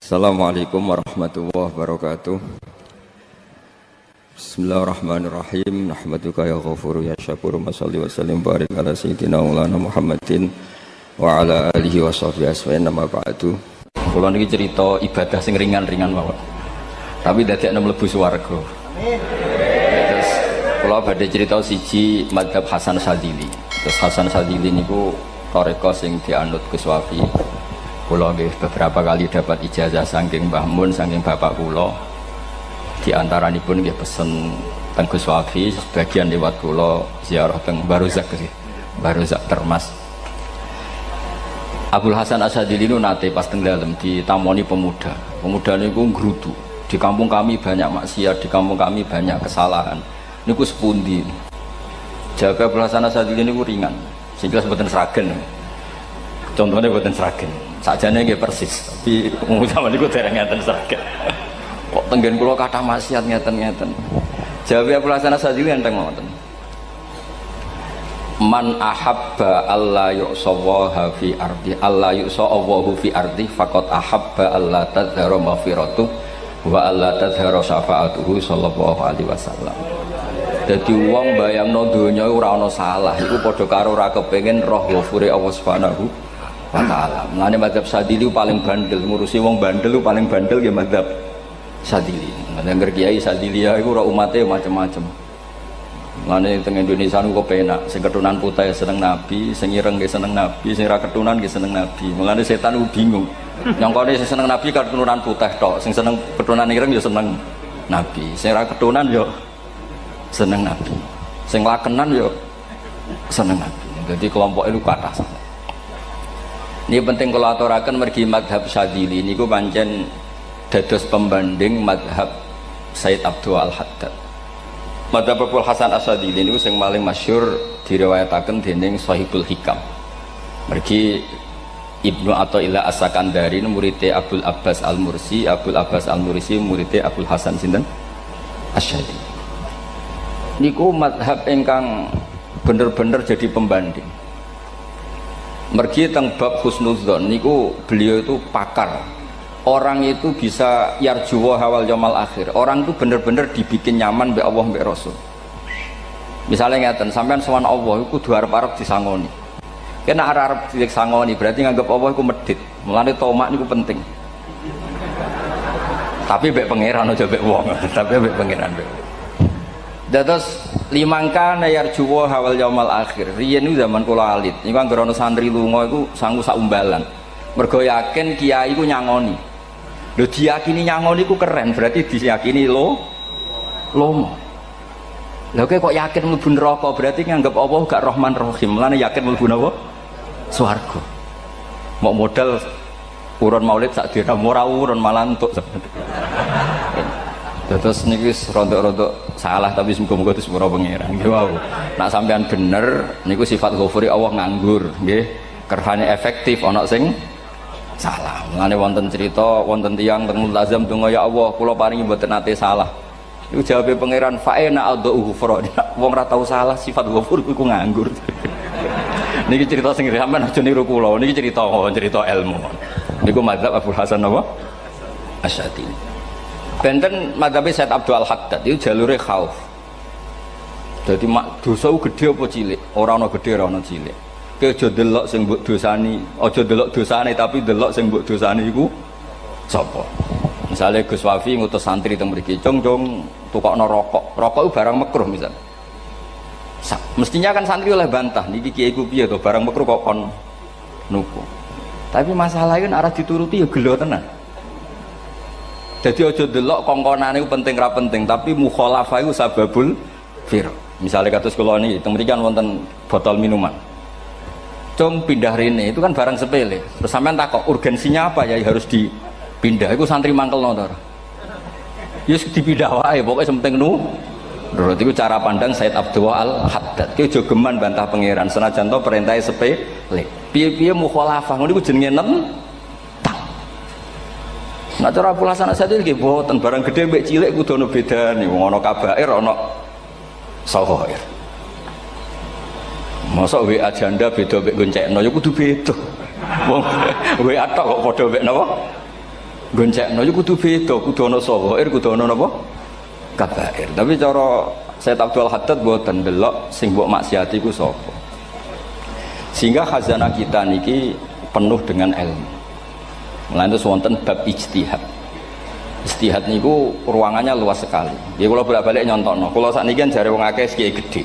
Assalamualaikum warahmatullahi wabarakatuh. Bismillahirrahmanirrahim. Nahmaduka ya ghafuru ya syakuru. Mashalli wa sallim barik ala sayyidina maulana Muhammadin wa ala alihi wa sahbihi asma'in nama ba'du. Kula niki cerita ibadah sing ringan-ringan mawon. Tapi dadekne mlebu swarga. Amin. Terus kula badhe cerita siji madzhab Hasan Sadzili. Terus Hasan Sadzili niku thariqah sing dianut Gus Wafi. Kula nggih beberapa kali dapat ijazah saking Mbah Mun, saking bapak kula. Di antaranipun nggih pesen teng Gus Wafi, sebagian lewat kula ziarah teng Barozak nggih. Barozak Termas. Abdul Hasan As-Sadzili nate pas teng dalem ditamoni pemuda. Pemuda niku ngrutu. Di kampung kami banyak maksiat, di kampung kami banyak kesalahan. Niku sepundi? Jaga Abdul Hasan As-Sadzili niku ringan. Sehingga mboten sragen. Contohnya mboten sragen. Sajane nggih persis, tapi zaman niku dereng ngeten sragen. Kok tenggen kula kathah maksiat ngeten-ngeten. Jawabe Abdul Hasan As-Sadzili enteng ngoten. Man ahabba alla yusawaha fi ardi alla yusawahu fi ardi faqad ahabba alla tadhara maghfiratu wa alla tadhara syafaatuhu sallallahu alaihi wasallam. Dadi wong bayangno donya ora ana salah iku padha karo ora kepengin roh ghafure Allah Subhanahu wa ta'ala. Mulane madzhab Sadzili paling bandel, ngurusi wong bandel paling bandel ya madzhab Sadzili. Ngger kiai Sadzili ya iku ora umate macam-macam. Mulane teng Indonesia niku penak, sing ketunan putih seneng nabi, sing ireng nggih seneng nabi, sing ra ketunan nggih seneng nabi. Mulane setan ku bingung. Nyongkone sing seneng nabi keturunan putih tok, sing seneng keturunan ireng ya seneng nabi, sing ra ketunan ya seneng nabi, sing lakenan ya seneng nabi. Jadi kelompok itu kathah sangat. Ini penting kalau aturaken mergi madhab Sadzili niku pancen dados pembanding madhab Sayyid Abdul Al-Haddad. Madhab Abdul Hasan As-Sadzili niku sing paling masyhur diriwayataken dening Shahibul Hikam. Mergi Ibnu Athaillah As-Sakandari muridé Abdul Abbas Al-Mursi, Abdul Abbas Al-Mursi muridé Abdul Hasan sinten Asy-Syadzili. Niku madhab ingkang bener-bener jadi pembanding. Mergi teng bab husnudzon niku beliau itu pakar. Orang itu bisa yarjuwa hawal yaumil akhir. Orang itu bener-bener dibikin nyaman mbek Allah mbek Rasul. Misalnya ngeten, sampean sowan Allah iku kudu arep-arep disangoni. Kena arep disangoni berarti nganggep Allah iku medhit. Mulane tomak niku penting. Tapi mbek pangeran aja mbek wong, tapi mbek pangeran mbek. Dados limangka nayar juwa hawal yaumal akhir. Riyen niku zaman kula alit. Niku anggere ana santri lunga iku sangu sak umbalan. Mergo yakin kiai iku nyangoni. Lho diyakini nyangoni iku keren, berarti diyakini lomo. Lha kok yakin mlebu neraka, berarti nganggep Allah gak Rahman Rahim. Lan yakin mlebu napa? Swarga. Mok modal urun maulid sak dina ora urun malah entuk. Terus niki rontok-rontok salah tapi muga-muga itu sepura pangeran. Nggih wau. Nak sampean bener niku sifat ghafuri Allah nganggur, nggih. Kerhane efektif ana sing salah. Mulane wonten cerita wonten tiyang teng multazam donga ya Allah, kula paringi mboten nate salah. Iku jawabe pangeran fa'ina adhu ghufra. Wong ora tau salah sifat ghafur iku nganggur. Niki cerita sing sampean aja niru kula. Niki cerita ilmu. Niku madzhab Abdul Hasan apa? Asy-Sadzili. Benten madhabe Sayyid Abdul Al-Haddad itu jalure khauf. Jadi dosa gede apa cilik? Ora ana gede, ora ana cilik. Kowe aja delok sing mbok dosani, aja delok dosane tapi delok sing mbok dosani iku sapa. Misale Gus Wafi ngutus santri teng mriki, "Cung, tukokno rokok." Rokok itu barang makruh misal. Mestinya kan santri oleh bantah, niki kiai ku piye to barang makruh kok kon nuku. Tapi masalahnya kan arah dituruti ya gelo tenan. Jadi ojo delok kongkonane penting ra penting, tapi mukhalafah iku sababul fir. Misalnya kados kula niki teng mrikan wonten botol minuman. Cung pindah rene itu kan barang sepele. Terus sampean takok urgensinya apa ya harus dipindah. Iku santri mangkelno to. Ya dipindah wae pokoke penting nu. Menurut itu cara pandang Sayyid Abdul Al-Haddad. Ki aja geman bantah pangeran senajan to perintahe sepele. Piye-piye mukhalafah ngono iku jenenge nah cara Abdul Hasan As-Sadzili nggih boten barang gede mbek cilik kudu ana bedane wong ana kabair ana sawair. Mosok WA janda beda mbek goncekno ya kudu beda. Wong WA tok kok padha mbek napa? goncekno iku kudu beda, kudu ana sawair, kudu ana napa? Kabair. Tapi cara Sayyid Abdul Haddad mboten delok sing mbok maksiati iku sapa. Sehingga khazanah kita niki penuh dengan ilmu. Mulane wonten bab ijtihad. Ijtihad niku ruangannya luas sekali. Ya kula bolak-balik nyontokno. Kula sakniki kan jare wong akeh kiai gedhe.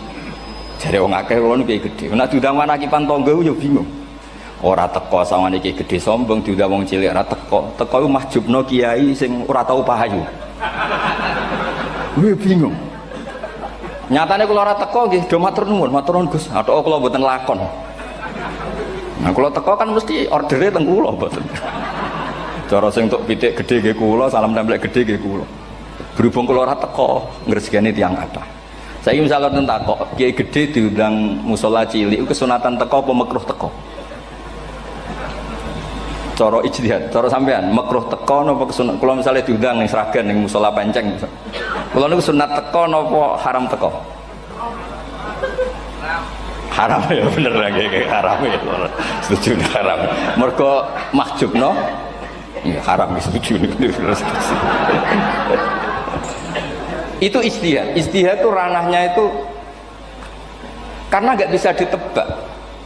Jare wong akeh kula niku kiai gedhe. Nek diundang anak kipan tangga yo bingung. Ora teko sawane kiai gedhe sombong, diundang wong cilik ora teko. Teko iku mahjubno kiai sing ora tau pahayu. Kuwi bingung. Nyatane kula ora teko nggih do matur nuwun Gus. Athok kula mboten lakon. Nah kula teko kan mesti ordere teng kula mboten. Cara sing tok pitik gedhe nggih kula, salam templek gedhe nggih kula. Berhubung kula ora teko ngresgeni tiyang kathah. Saiki misal wonten takok, kiai gedhe diundang musala cilik iku kesunatan teko apa makruh teko? Cara ijtihad, cara sampean makruh teko napa kesunat? Kula misale diundang ning Sragen ning musala Penceng. Kula niku sunat teko napa haram teko? Haram ya bener lagi kayak haram ya. Setuju haram. Mergo mahjubno ya haram setuju niku. Itu ijtihad. Ijtihad itu ranahnya itu karena nggak bisa ditebak.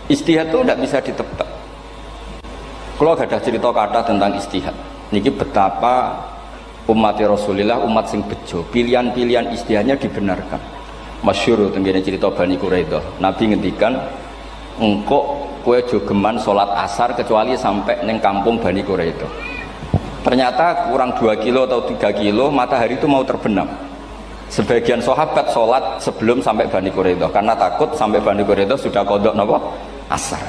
Ijtihad itu nggak bisa ditebak. Kalau ada cerita kata tentang ijtihad, niki betapa umat Rasulullah umat sing bejo, pilihan-pilihan ijtihadnya dibenarkan. Masyhur tenggene cerita Bani Quraidah. Nabi ngendikan, engkau kowe aja geman salat asar kecuali sampai neng kampung Bani Quraidah. Ternyata kurang 2 kilo atau 3 kilo matahari itu mau terbenam. Sebagian sahabat sholat sebelum sampai Bani Quraidah karena takut sampai Bani Quraidah sudah qadha napa asar.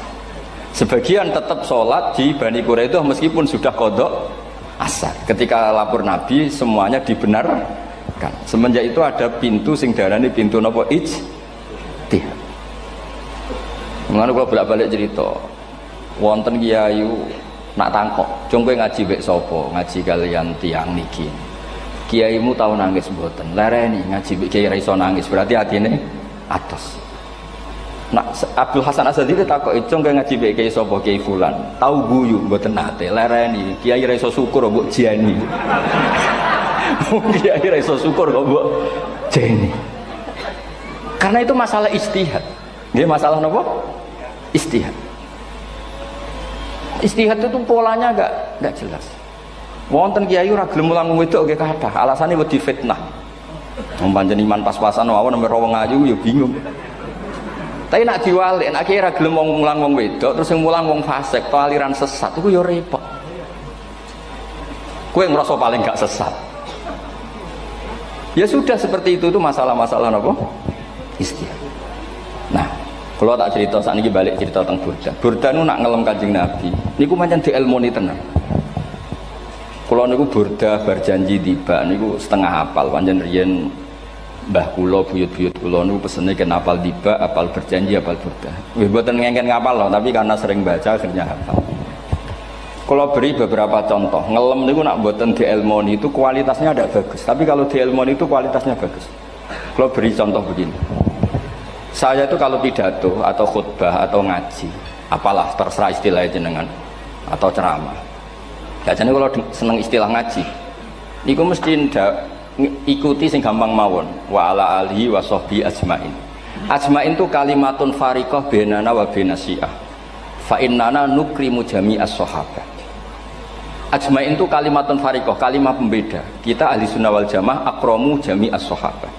Sebagian tetap sholat di Bani Quraidah meskipun sudah qadha asar. Ketika lapor Nabi semuanya dibenarkan. Semenjak itu ada pintu sing darani pintu napa ijtihad. Mengenai kalau bolak-balik cerita, wonten kiai nak tangkok, cung kowe ngaji mek sapa? Ngaji kalian tiang niki. Kiaimu tahu nangis mboten? Lereni ngaji mek kiai ra iso nangis, berarti atine atos. Nak Abdul Hasan Asadili takok cung kowe ngaji mek kiai sapa? Kiai fulan. Tahu guyu mboten nate, lereni kiai ra iso syukur mbok jani. Kiai ra iso syukur kok mbok jani. Karena itu masalah ijtihad. Nggih masalah napa? Ijtihad. Ijtihad itu polanya enggak jelas. Wonten kiai ora gelem mulang wedok nggih kathah, alasane wedi fitnah. Wong pancen iman pas-pasan mawon nek wong ayu ya bingung. Tapi nak diwalik, nak kiai ora gelem mulang wong wedok terus sing mulang wong fasik, to aliran sesat iku ya repot. Kowe ngrasa paling gak sesat. Ya sudah seperti itu masalah-masalah apa? Ijtihad. Nah, kalau tak cerita saat ini balik cerita tentang Burda. Burda nu nak ngelem Kanjeng Nabi. Niku pancen diilmoni tenan. Kalau niku Burda berjanji tiba niku setengah hafal. Pancen riyen mbah kula buyut-buyut kula niku pesene ken hafal tiba, hafal berjanji, hafal Burda. Wis mboten ngengken ngapal loh, tapi karena sering baca akhirnya hafal. Kalau beri beberapa contoh, ngelem niku nak mboten diilmoni itu kualitasnya tidak bagus. Tapi kalau diilmoni itu kualitasnya bagus. Kalau beri contoh begini. Saya itu kalau pidato atau khutbah atau ngaji, apalah terserah istilah jenengan atau ceramah. Biasanya kalau seneng istilah ngaji, niku mesti ikuti sing gampang mawon. Wa ala alihi wa sahbi ajmain. Ajmain itu kalimatun fariqah bainana wa bainasyiah. Fa innana nukrimu jami'as sahabah. Ajmain itu kalimatun fariqah, kalimat pembeda. Kita ahli sunnah wal jamaah akramu jami'as sahabah.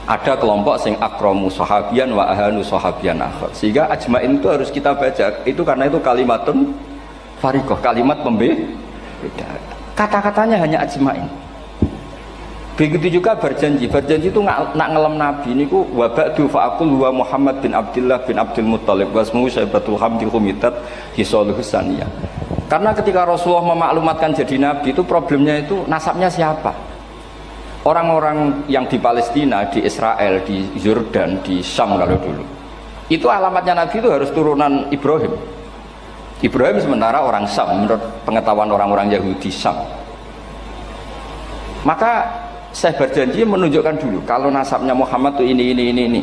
Ada kelompok sing akramu sahabian wa ahanu sahabian akhir. Sehingga ajmain itu harus kita baca. Itu karena itu kalimatun fariqah, kalimat pembeda. Kata-katanya hanya ajmain. Begitu juga berjanji. Berjanji itu nak ngelem Nabi niku wa ba'du fa'aqul wa Muhammad bin Abdullah bin Abdul Muttalib wasmu Syaibatul Hamdi Humitat Hisaluhu Saniyah. Karena ketika Rasulullah memaklumatkan jadi Nabi itu problemnya itu nasabnya siapa? Orang-orang yang di Palestina, di Israel, di Yordan, di Syam kalau dulu itu alamatnya Nabi itu harus turunan Ibrahim. Ibrahim sementara orang Syam menurut pengetahuan orang-orang Yahudi Syam. Maka saya berjanji menunjukkan dulu kalau nasabnya Muhammad itu ini.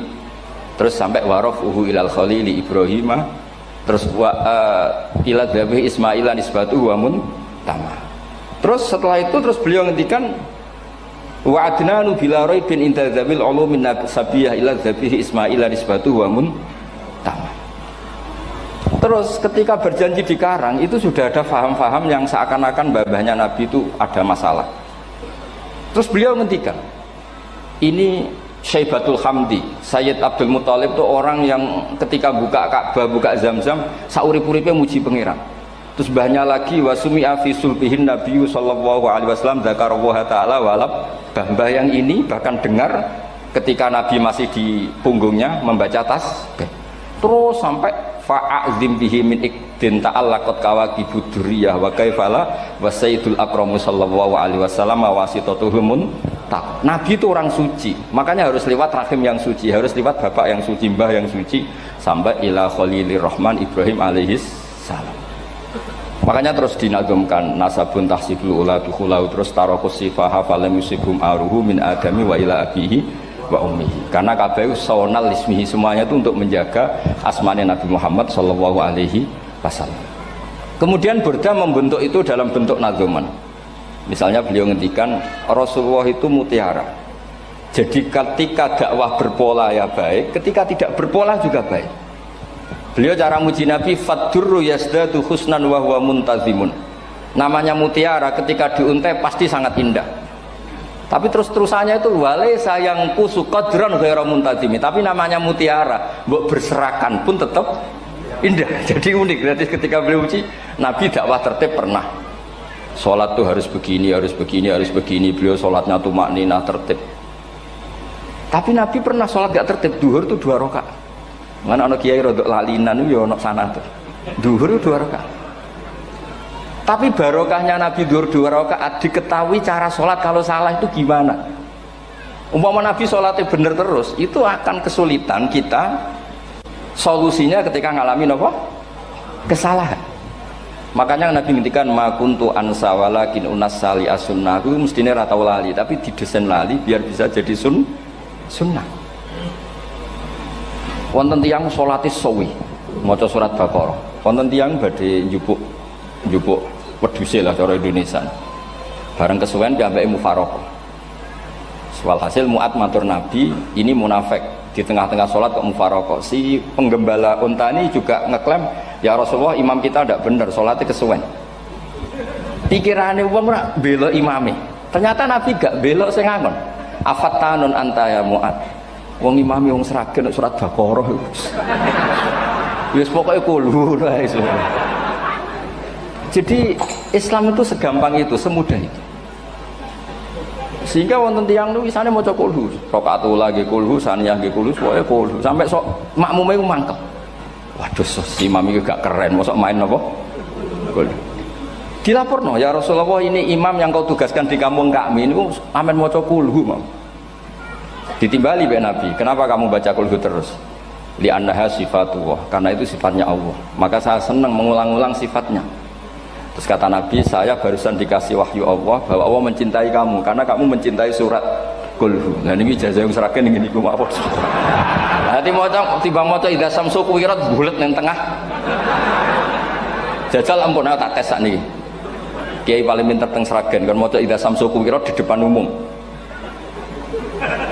Terus sampai warafuhu ilal khalili Ibrahimah. Terus ila dzabih Ismailan isbatuhu wa muntama. Terus setelah itu terus beliau ngendikan wa adnanu bila raibin inda dzabil ulumin sabiyah ila dzabihi ismail nisbatu wa mun tamam. Terus ketika berjanji di Karang itu sudah ada faham-faham yang seakan-akan babahnya Nabi itu ada masalah. Terus beliau ngendikan ini Syaibatul Hamdi, Sayyid Abdul Muthalib itu orang yang ketika buka Ka'bah, buka Zamzam, saurip-uripnya muji pangeran. Terus banyak lagi wasumi'a fi sulbihin Nabi sallallahu alaihi wasallam dzakarallaha ta'ala walab. Mbah yang ini bahkan dengar ketika Nabi masih di punggungnya membaca tasbih. Terus sampai fa'azim bihi min ikdin ta'allaqat kawakibud duriyah wa kaifala wa sayyidul akramu sallallahu alaihi wasallam wasitatuhumun. Nabi itu orang suci, makanya harus lewat rahim yang suci, harus lewat bapak yang suci, mbah yang suci, sampai ila khalilir rahman Ibrahim alaihis salam. Makanya terus dinagumkan nasabun tahsibul ula bikhulau, terus tarokus sifaha falam yusibhum aruhu min adami wa ila abihi wa ummihi. Karena kabeh sonal ismihi, semuanya itu untuk menjaga asmane Nabi Muhammad sallallahu alaihi wasallam. Kemudian Burda membentuk itu dalam bentuk nazuman. Misalnya beliau ngendikan Rasulullah itu mutiara. Jadi ketika dakwah berpola ya baik, ketika tidak berpola juga baik. Beliau cara muji Nabi faddurru yasdadu husnan wa huwa muntazimun. Namanya mutiara ketika diuntai pasti sangat indah. Tapi terus-terusannya itu wale sayang kusu qadran ghairu muntazimi. Tapi namanya mutiara, mbok berserakan pun tetap indah. Jadi unik. Berarti ketika beliau muji Nabi dakwah tertib pernah. Sholat tuh harus begini, harus begini, harus begini. Beliau sholatnya tumakninah tertib. Tapi Nabi pernah sholat gak tertib. Duhur tuh 2 rakaat. Mana anak kiai rodok lalinan itu ya anak sana tuh. Duhur itu 2 rakaat. Tapi barokahnya Nabi duhur 2 rakaat diketahui cara sholat kalau salah itu gimana. Umpama Nabi sholatnya bener terus, itu akan kesulitan kita solusinya ketika ngalamin apa? Kesalahan. Makanya Nabi ngendikan ma kuntu ansa walakin unas sali as-sunnah. Itu mestine ra tau lali, tapi didesain lali biar bisa jadi sunnah. Wonten tiyang salate sawi maca surat Baqarah. Wonten tiyang badhe njupuk wedhuse lah cara Indonesia. Bareng kesuwen piyambake mufaraqah. Walhasil Mu'ad matur Nabi, ini munafik di tengah-tengah sholat kok mufaraqah. Si penggembala unta ini juga ngeklaim, ya Rasulullah imam kita tidak benar, sholatnya kesuwen. Pikirannya wong ora bela imame. Ternyata Nabi gak belok sing ngangon. Afattanun anta ya Mu'ad. Wong imami wong seragen surat Baqarah. Wis pokoke kulhu wae. Jadi Islam itu segampang itu, semudah itu. Sehingga wonten tiyang niku isane maca kulhu, rakaat ula nggih kulhu, saniyah nggih kulhu, pokoke kulhu. Sampai sok makmume ku mangkel. Waduh, si imam iki gak keren, mosok main apa? Kulhu. Dilaporno, ya Rasulullah ini imam yang kau tugaskan di kampung kami niku amen maca kulhu, Mam. Ditimbali be Nabi, kenapa kamu baca kulhu terus? Li annaha sifatullah, karena itu sifatnya Allah. Maka saya senang mengulang-ulang sifatnya. Terus kata Nabi, saya barusan dikasih wahyu Allah bahwa Allah mencintai kamu karena kamu mencintai surat kulhu. Nah ini ijazah yang seragen ini ku apa? Nanti maca timbang maca idza samsu kuwirat bulet nang tengah. Jajal ampun tak tes sakniki. Kiai paling pinter teng seragen kan maca idza samsu kuwirat di depan umum.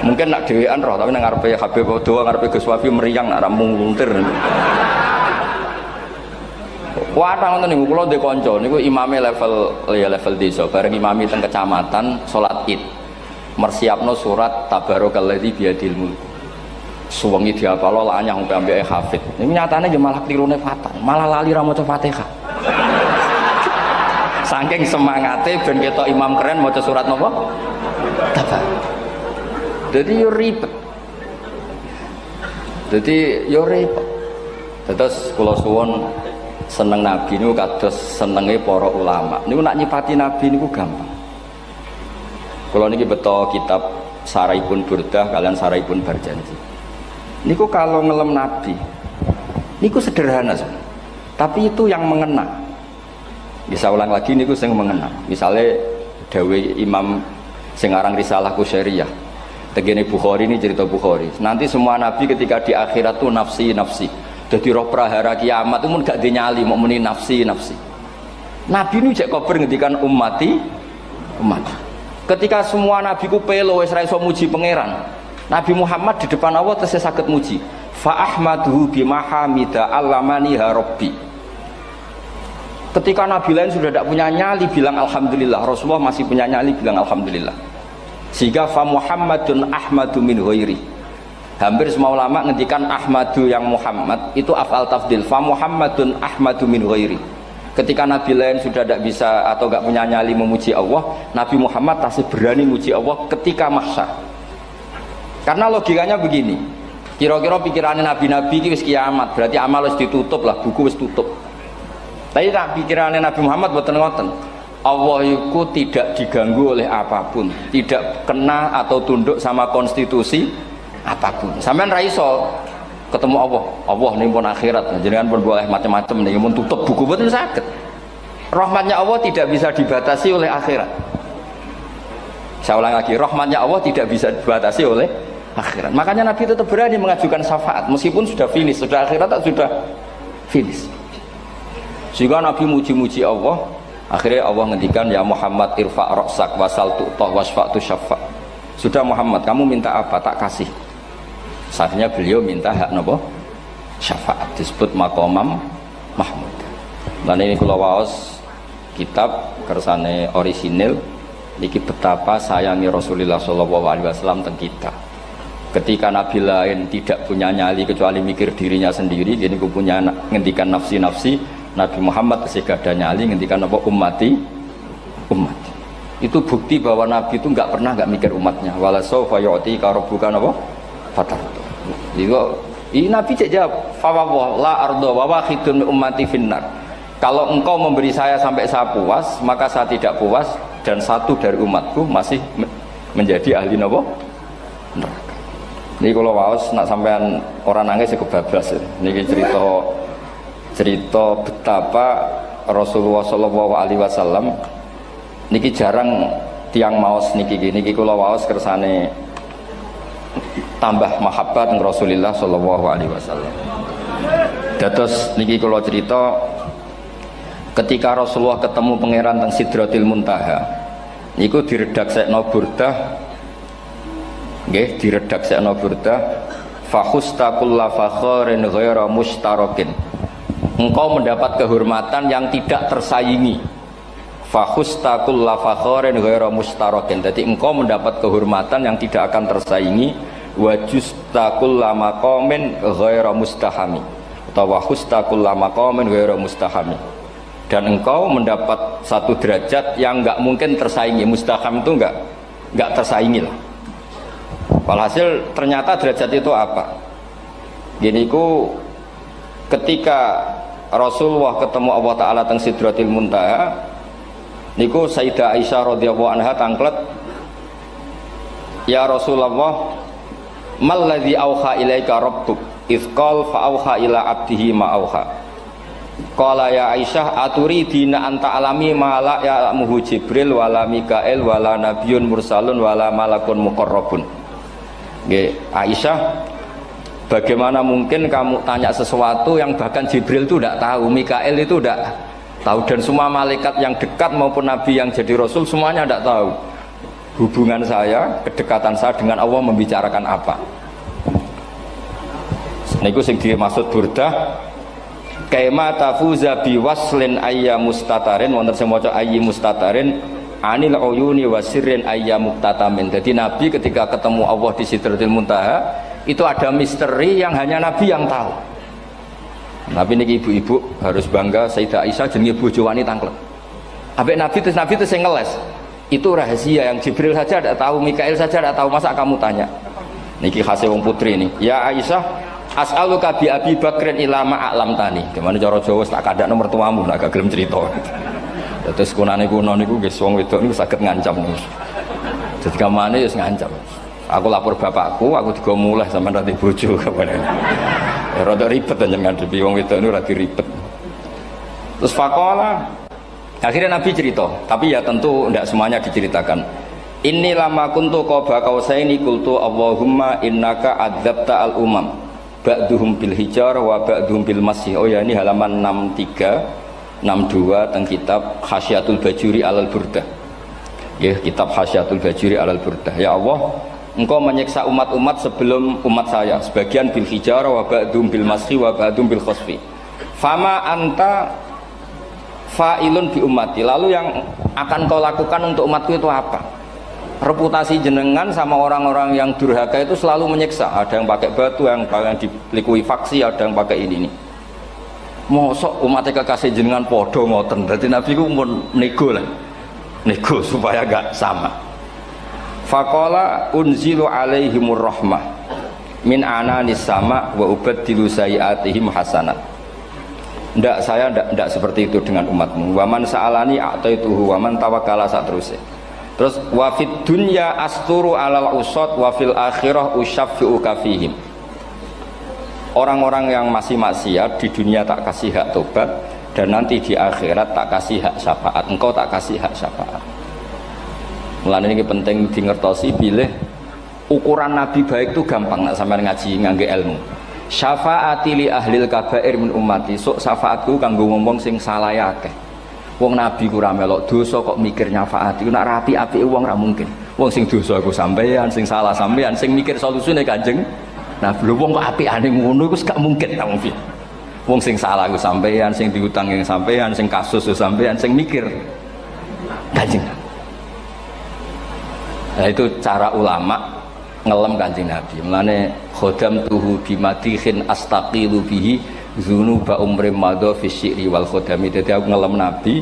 Mungkin nak dhewean roh tapi nang ngarepe Habib Doa ngarepe Gus Wafi meriang nak muntir. Wah, ngoten niku kula ndek kanca niku imame level desa, bareng imami teng kecamatan salat Id. Mersiapno surat Tabarakalladzi biyadil mulk. Suwengi diapalo lanyah sampai ambeke hafid. Niku nyatane ya malah klirune fatal, malah lali ra maca Fatihah. Saking semangate ben ketok imam keren maca surat napa? Tabar. Jadi yo ribet. Terus kula suwun seneng Nabi niku kados senenge para ulama. Niku nak nyipati Nabi niku gampang. Kula niki beto kitab Saraipun Burdah kalian Saraipun Barjanji. Niku kalau ngelem Nabi niku sederhana sebenarnya. Tapi itu yang mengena. Bisa ulang lagi niku sing mengena. Misalnya dawe Imam sing aran Risalah Qusyariyah. Tegene Bukhari ini cerita Bukhari. Nanti semua Nabi ketika di akhirat tuh nafsi. Jadi roh prahara kiamat itu pun gak dinyali mau muni nafsi. Nabi ini cek kober ngendikan ummati umat. Ketika semua nabi ku pelo wis ra iso muji pangeran, Nabi Muhammad di depan Allah tesih saged muji. Fa ahmaduhu bima hamida allamani rabbi. Ketika nabi lain sudah tidak punya nyali bilang alhamdulillah, Rasulullah masih punya nyali bilang alhamdulillah. Sehingga fa Muhammadun ahmadu min ghairi. Hampir semua ulama ngendikan ahmadu yang Muhammad itu af'al tafdil. Fa Muhammadun ahmadu min ghairi. Ketika nabi lain sudah tidak bisa atau tidak punya nyali memuji Allah, Nabi Muhammad masih berani memuji Allah ketika mahsyar. Karena logikanya begini, kira-kira pikirannya nabi-nabi ini wis kiamat, berarti amal wis ditutup lah, buku wis tutup. Tapi pikirannya Nabi Muhammad boten ngoten. Allah itu tidak diganggu oleh apapun, tidak kena atau tunduk sama konstitusi apapun. Sampean ra iso ketemu Allah nih pun akhirat, jenengan pun boleh macam-macam nih, pun tutup buku betul sakit. Rahmatnya Allah tidak bisa dibatasi oleh akhirat. Saya ulang lagi, rahmatnya Allah tidak bisa dibatasi oleh akhirat. Makanya Nabi tetap berani mengajukan syafaat meskipun sudah finish, sudah akhirat sudah finish. Sehingga Nabi muji-muji Allah, akhirnya Allah ngendikan ya Muhammad irfa' ra'sak wasal tu'tah wasfa'tu syafa'. Sudah Muhammad, kamu minta apa tak kasih. Saatnya beliau minta hak nopo syafaat, disebut maqamam mahmud. Dan ini kula waos kitab kersane orisinil niki betapa sayangi Rasulullah SAW teng kita. Ketika nabi lain tidak punya nyali kecuali mikir dirinya sendiri, jadi aku punya ngendikan nafsi-nafsi, Nabi Muhammad masih gak ada nyali ngendikan apa ummati umat. Itu bukti bahwa nabi itu nggak pernah nggak mikir umatnya. Wala sawfa yu'tika rabbuka apa fatartu. Ini Nabi jawab, fawwah la ardo wa wahidun ummati finnar. Kalau engkau memberi saya sampai saya puas, maka saya tidak puas dan satu dari umatku masih menjadi ahli neraka. Ini kalau waos nak sampean orang nangis kebablas. Ini cerita betapa Rasulullah SAW. Niki jarang tiang maos niki kalau waos kersane tambah mahabbat Rasulullah SAW. Dados niki kula cerita ketika Rasulullah ketemu pangeran teng Sidratil Muntaha niku diredaksekno burdah nggih diredaksekno burdah fakhusta kulla fakharin ghaira mustarakin. Engkau mendapat kehormatan yang tidak tersaingi. Fakhusta kulla fakharin ghaira mustarakin. Jadi engkau mendapat kehormatan yang tidak akan tersaingi. Wajusta kulla maqamin ghaira mustahami atau wahusta kulla maqamin ghaira mustahami. Dan engkau mendapat satu derajat yang enggak mungkin tersaingi. Mustaham itu enggak tersaingi lah. Walhasil ternyata derajat itu apa? Gini ku ketika Rasulullah ketemu Allah Ta'ala teng Sidratil Muntaha niku Sayyidah Aisyah radhiyallahu anha tangklet, ya Rasulullah malladzi auha ilaika rabbuk izqal fa auha ila abdihi ma auha. Qala ya Aisyah aturidina anta alami ma la ya'lamuhu Jibril wala Mikail wala nabiyyun mursalun wala malakun muqarrabun. Nggih Aisyah, bagaimana mungkin kamu tanya sesuatu yang bahkan Jibril itu tidak tahu, Mikail itu tidak tahu, dan semua malaikat yang dekat maupun nabi yang jadi rasul semuanya tidak tahu hubungan saya, kedekatan saya dengan Allah membicarakan apa. Niku sing dimaksud burdah kaima tafuza biwaslin ayya mustatarin wonten sing maca ayyi mustatarin anil uyuni wasirrin ayya muktatamin. Jadi nabi ketika ketemu Allah di Sidratil Muntaha itu ada misteri yang hanya nabi yang tahu. Nabi niki ibu-ibu harus bangga Sayyidah Aisyah jenenge bojo wanita tangklet. Ambek nabi itu sing ngeles. Itu rahasia yang Jibril saja tidak tahu, Mikail saja tidak tahu, masa kamu tanya? Niki khasnya wong putri ini. Ya Aisyah, as'aluka bi Abi Bakrin ila ma a'lam tani. Gimana cara Jawa tak kada nomor tuamu, nak gak gelem cerita. Terus kunane kuno niku nggih wong wedok niku saged ngancam niku. Jadi kamane wis ngancam. Aku lapor bapakku, aku digo mulih sampean ra bojo kabeh. Ya rada ribet jenengan ngadepi wong wedok niku ra ribet. Terus faqala akhirnya Nabi cerita, tapi ya tentu tidak semuanya diceritakan. Inni lama kuntu qaba qausaini qultu Allahumma innaka adzabta al umam ba'duhum bil hijar wa ba'duhum bil masih. Oh ya, ini halaman 63 62 teng kitab Khasyatul Bajuri alal Burdah. Ya, kitab Hasyatul Bajuri alal Burdah. Ya Allah, Engkau menyiksa umat-umat sebelum umat saya, sebagian bil hijarah wa ba'dum bil mashi wa ba'dum bil khosfi. Fama anta fa'ilun bi ummati. Lalu yang akan kau lakukan untuk umatku itu apa? Reputasi jenengan sama orang-orang yang durhaka itu selalu menyiksa. Ada yang pakai batu, yang dilikuifaksi, ada yang pakai ini. Mosok umatnya kekasih jenengan podo ngoten. Berarti Nabi ku mun nego lah. Nego supaya gak sama. Faqala unzilu alaihimur rahmah min ananis sama wa ubaddilu sayiatihim hasanat. Ndak, saya ndak seperti itu dengan umatmu. Waman sa'alani a'taituhu waman tawakkala saterusé. Terus wa fid dunya asturu alal usad wa fil akhirah usyaffi'u kafihim. Orang-orang yang masih maksiat di dunia tak kasih hak tobat, dan nanti di akhirat tak kasih hak syafaat. Engkau tak kasih hak syafaat. Mulane ini penting dingertosi, bilih ukuran Nabi baik itu gampang nak sampean ngaji ngangge ilmu. Syafaati li ahlil kabair min ummati. Sok syafaatku kanggo wong sing salah akeh. Wong Nabi ku ora melok dosa kok mikir nyafaati. Nak rapi-apike wong ra mungkin. Wong sing dosa iku sampean, sing salah sampean, sing mikir solusine Kanjeng. Nah, belum wong kok apikane ngono iku gak mungkin ta wong. Wong sing salah ku sampean, sing diutang yang sampean, sing kasus ku sampean, sing mikir Kanjeng. Nah, itu cara ulama ngelem Kanjeng Nabi. Mulane khodam tuhu bimatihin astaqilu bihi dzunuba umri madha fi syi'ri wal khodami. Dadi aku ngelem Nabi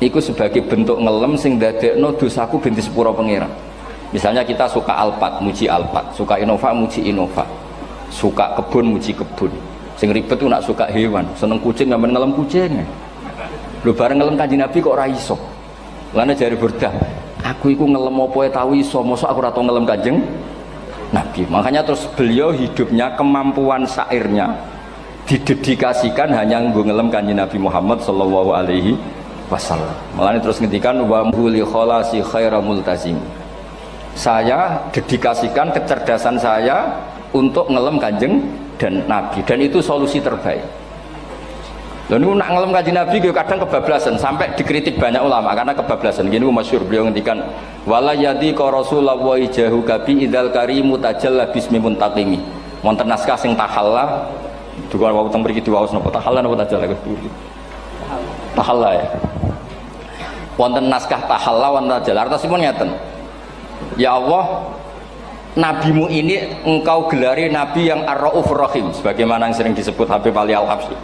iku sebagai bentuk ngelem sing dadekno dosaku ben disepuro pangeran. Misalnya kita suka alpat, muji alpat, suka innova, muji innova, suka kebun, muji kebun. Sing ribet tuh nak suka hewan, seneng kucing nggak ngelem kucing. Lu bareng ngelem Kanjeng Nabi kok ora iso. Lane jari Burdah, aku iku ngelem apa tau iso, mosok aku ora tau ngelem Kanjeng Nabi. Makanya terus beliau hidupnya, kemampuan syairnya didedikasikan hanya nggo ngelem Kanjeng Nabi Muhammad sallallahu alaihi wasallam. Makanya terus ngendikan wa huli kholasi khaira multazim. Saya dedikasikan kecerdasan saya untuk ngelem Kanjeng dan Nabi, dan itu solusi terbaik. Lalu nak ngelem Kanjeng Nabi kadang kebablasan, sampai dikritik banyak ulama karena kebablasan. Gini masyhur beliau ngendikan wala yadi ka rasulullah jahu kabi idzal karimu tajalla bismi muntaqimi. Wonten naskah sing tahalla duka wau teng mriki diwaos napa tahalla napa tajalla tahalla ya. Wonten naskah tahalla wonten tajalla artosipun ngeten. Ya Allah, nabimu ini engkau gelari nabi yang ar-raufur rahim, sebagaimana yang sering disebut Habib Ali Al-Habsyi.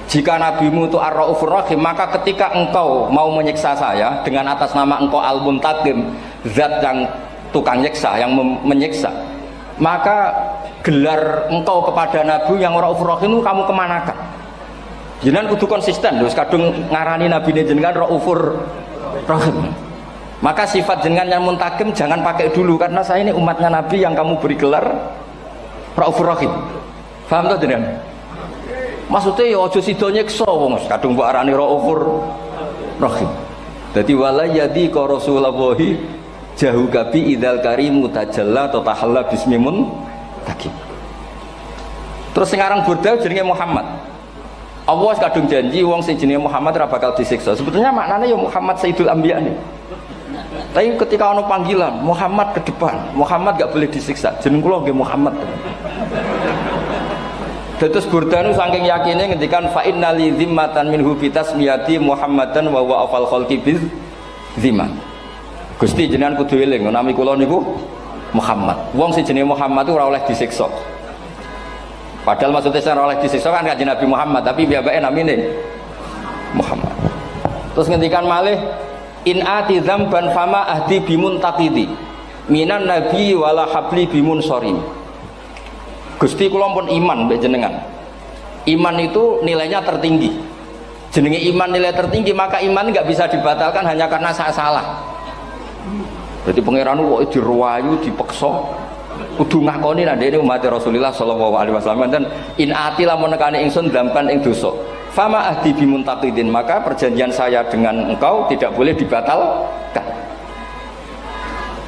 Jika nabimu itu ar-raufur rahim, maka ketika engkau mau menyiksa saya dengan atas nama engkau al-muntaqim, zat yang tukang nyiksa, yang menyiksa, maka gelar engkau kepada nabi yang ar-raufur rahim itu kamu kemanakan? Jenengan kudu konsisten, terus kadung ngarani nabi ini jenengan raufur rahim. Maka sifat jenengan yang muntaqim jangan pakai dulu, karena saya ini umatnya Nabi yang kamu beri gelar Raufur Rahim. Paham tuh jenengan? Maksudnya ya aja sida nyiksa wong kadung mbok arani Raufur Rahim. Dadi wala yadi ka Rasulullahi jahu kabi idzal karimu tajalla tatahalla bismimun takim. Terus sing aran Burda jenenge Muhammad. Allah kadung janji wong sing jenenge Muhammad ora bakal disiksa. Sebetulnya maknanya ya Muhammad Sayyidul Anbiya nih. Tapi ketika ono panggilan Muhammad ke depan, Muhammad gak boleh disiksa. Jeneng kula nggih Muhammad. Terus Burdanu saking yakinnya ngendikan fa inna li zimmatan minhu bi tasmiyati Muhammadan wa huwa afal khalqi biz zimma. Gusti jenengan kudu eling nami kula niku Muhammad. Wong sing jenenge Muhammad itu ora oleh disiksa. Padahal maksudnya ora oleh disiksa kan Kanjeng Nabi Muhammad, tapi piyambake namine Muhammad. Terus ngendikan malih in ati dzamban fama ahdi bimuntaqidi minan nabi wala habli bimun sorim. Gusti kula pun iman mbek jenengan. Iman itu nilainya tertinggi. Jenenge iman nilai tertinggi, maka iman nggak bisa dibatalkan hanya karena saya salah. Berarti pangeran kok diruwayu dipeksa kudu ngakoni nek dene umat Rasulullah sallallahu alaihi wasallam, dan in ati lamun nekane ingsun dzamban ing dosa fama ahdi bimuntaqidin, maka perjanjian saya dengan engkau tidak boleh dibatalkan.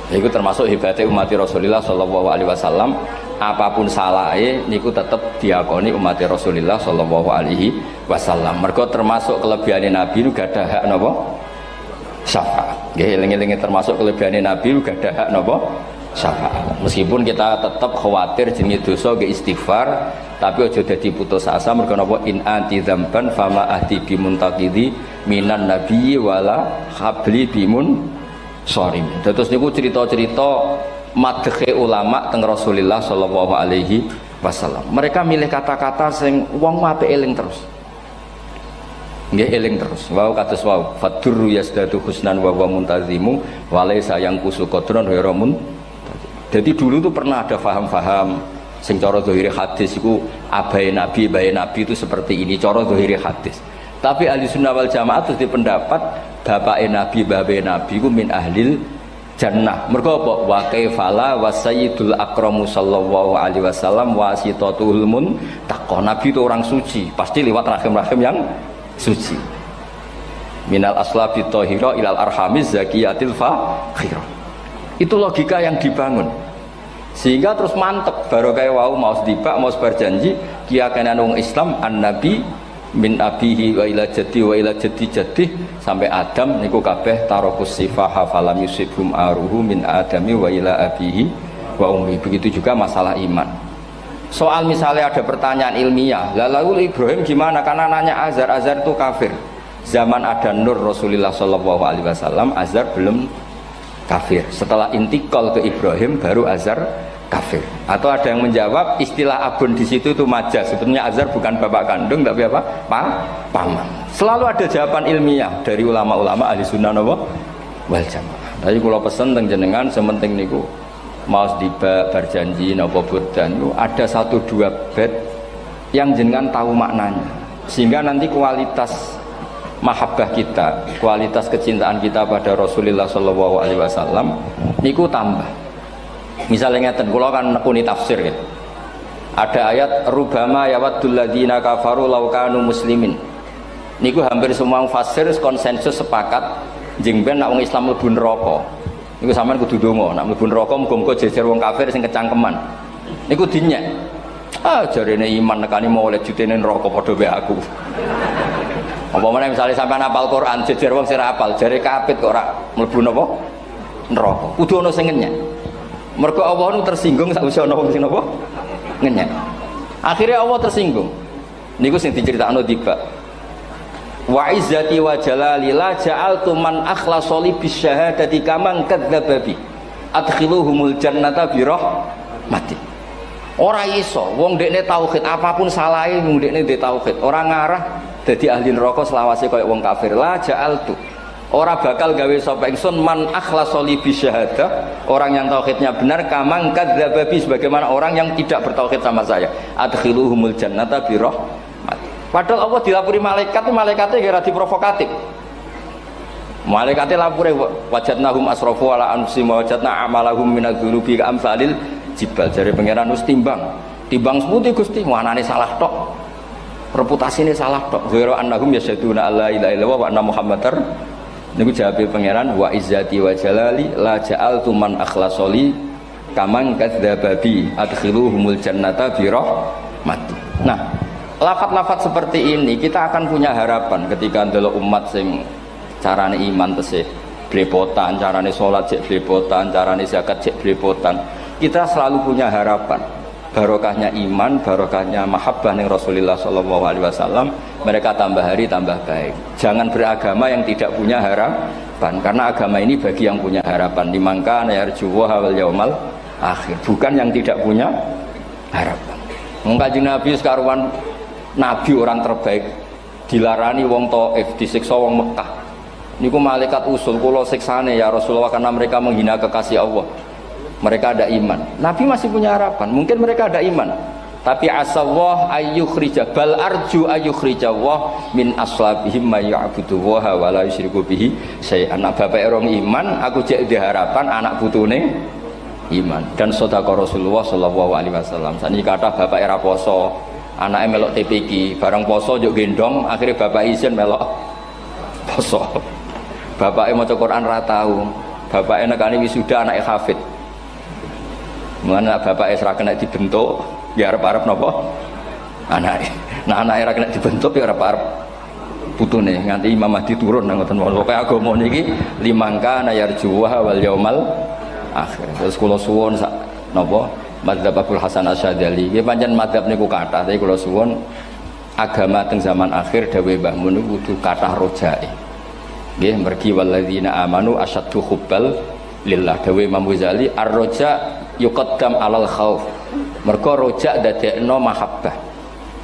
Itu termasuk hebatnya umat Rasulullah sallallahu alaihi wasallam, apapun salahnya niku tetap diakoni umat Rasulullah sallallahu alaihi wasallam. Mergo termasuk kelebihan Nabi itu gak ada hak napa syafaat. Nggih, eling-eling termasuk kelebihan Nabi uga ada hak napa? Syafaat. Meskipun kita tetap khawatir jenenge dosa nggih istighfar, tapi aja dadi putus asa mergo napa in anti dzamban fama ahdi bimuntaqidi minan nabiyyi wala habli bimun sorim. Terus niku cerita-cerita madhe ulama teng Rasulullah sallallahu alaihi wasallam. Mereka milih kata-kata sing wong apik eling terus. Nggih eling terus. Wau kados wau fadurru yasdatu husnan wa muntazimu wa laysa yang kusu qadron ghairu mun. Jadi dulu tuh pernah ada faham-faham sing cara zahiri hadis iku abai nabi itu seperti ini cara zahiri hadis. Tapi ahli sunnah wal jamaah terus dipendapat bapake nabi babe nabi iku min ahlil jannah. Mergo apa? Wa kaifala wa sayyidul akramu sallallahu alaihi wasallam wasitatul muntaqo. Nabi itu orang suci, pasti lewat rahim-rahim yang suci. Minal aslabi thahira ilal arhamiz zakiyatil fakhirah. Itu logika yang dibangun sehingga terus mantep baru kayak wau mau sedibak mau berjanji kiakan wong Islam an nabi min abihi wa ila jaddi sampai Adam niku kabeh tarokus sifaha falam yusibhum aruhu min adami wa ila abihi wa ummi. Begitu juga masalah iman. Soal misalnya ada pertanyaan ilmiah, lalu Ibrahim gimana? Karena nanya Azar itu kafir. Zaman ada Nur Rasulullah sallallahu alaihi wasallam Azar belum kafir. Setelah intikal ke Ibrahim baru Azar kafir. Atau ada yang menjawab istilah abun di situ itu majaz. Sebetulnya Azar bukan bapak kandung tapi apa? Paman. Selalu ada jawaban ilmiah dari ulama-ulama ahli sunnah wal jamaah. Tapi kalau pesen teng jenengan sementing niku mau dibak berjanji napa burdan ada 1-2 bait yang jenengan tahu maknanya sehingga nanti kualitas mahabbah kita, kualitas kecintaan kita pada Rasulullah sallallahu alaihi wasallam niku tambah. Misalnya ngeten, kula kan nekuni tafsir ya. Ada ayat rubama yawaddul ladzina kafaru law kanu muslimin. Niku hampir semua fasir konsensus sepakat jeng ben nek wong Islam mlebu neraka. Niku sampean kudu ndonga, nek mlebu neraka muga-muga jejer wong kafir sing kecangkeman. Niku dinyek. Jarene iman nekani mau oleh jutene neraka padha wae aku. Apa meneh misalnya sampean hafal Quran jejer wong sing hafal jare kapit kok ora mlebu napa neraka. Kudu ana sing ngenyek. Mergo Allah nu tersinggung sak usah ana wong sing napa ngenyek. Akhirnya Allah tersinggung. Niku sing diceritakno tiba. Wa izzati wa jalali la ja'altu man akhlasa li bisyahadati kaman kadzdzaba bi. Adkhiluhumul jannata bi rahmati. Ora iso wong dekne tauhid apapun salahe wong dekne ndek tauhid ora ngarah dadi ahli neraka selawase kaya wong kafir. La ja'altu ora bakal gawe sapa ingsun man akhlasa li bisyahadah orang yang tauhidnya benar kamang kadzdzaba bi sebagaimana orang yang tidak bertauhid sama saya. Adkhiluhumul jannata bi rahmati. Padahal Allah dilapuri malaikat, malaikatnya kira diprovokatif. Malaikatnya lapure wajadnahum asrafu ala anfusihim wa wajadna amalahum minadz-dzunubi ka'amsalil jibal. Jare pangeran wis timbang seputi Gusti, wanane salah tok. Reputasine salah tok. Ghairu annahum yasyaduna alla ilaha illallah wa anna muhammadar. Niku jawabe pangeran wa izzati wa jalali la ja'altu man akhlasoli kamang kadzdzaba bi adkhiluhumul jannata bi rahmati. Nah, lafat-lafat seperti ini kita akan punya harapan ketika ndelok umat sing carane iman tesih blepotan, carane salat cek blepotan, carane zakat cek blepotan. Kita selalu punya harapan barokahnya iman, barokahnya mahabbah ning Rasulullah sallallahu alaihi wasallam, mereka tambah hari tambah baik. Jangan beragama yang tidak punya harapan, karena agama ini bagi yang punya harapan. Dimangka yarjuwa wal yaumal akhir, bukan yang tidak punya harapan. Kanjeng Nabi sekaruan Nabi orang terbaik dilarani wong Taif, disiksa wong Mekah. Niku malaikat usul kula siksane ya Rasulullah karena mereka menghina kekasih Allah. Mereka ada iman. Nabi masih punya harapan. Mungkin mereka ada iman. Tapi asallah ayyukhrija bal arju ayyukhrijawah min aslabihim may ya'budu wa la yusyriku bihi syai'an. Anak bapak orang iman, aku cek di harapan anak putune iman. Dan sedekah Rasulullah sallallahu alaihi wasallam. Saniki kata bapak era poso, anaknya melok TPQ, bareng poso juk gendong, akhirnya bapak izin melok poso. Bapaknya maca Quran ra tau. Bapaknya nekani wisuda anake hafid. Mana bapaknya ora kena dibentuk, ya arep-arep napa? Anake. Nah anake ora kena dibentuk ya arep-arep putune nganti Imam Mahdi turun nang ngoten mawon. Pokoke agama niki limangka nayarjuwa wal yaumal akhir. Terus kula suwun sak napa madzhab Abdul Hasan Asyadzali nggih pancen madzhab niku kathah tapi kula suwun agama teng zaman akhir dawuh Mbah Mun kudu kathah rojae. Nggih mergi walladzina amanu asyaddu hubbal lillah dawuh Imam Ghazali ar-roja yuqaddam alal khauf. Mergo roja dadekno mahabbah.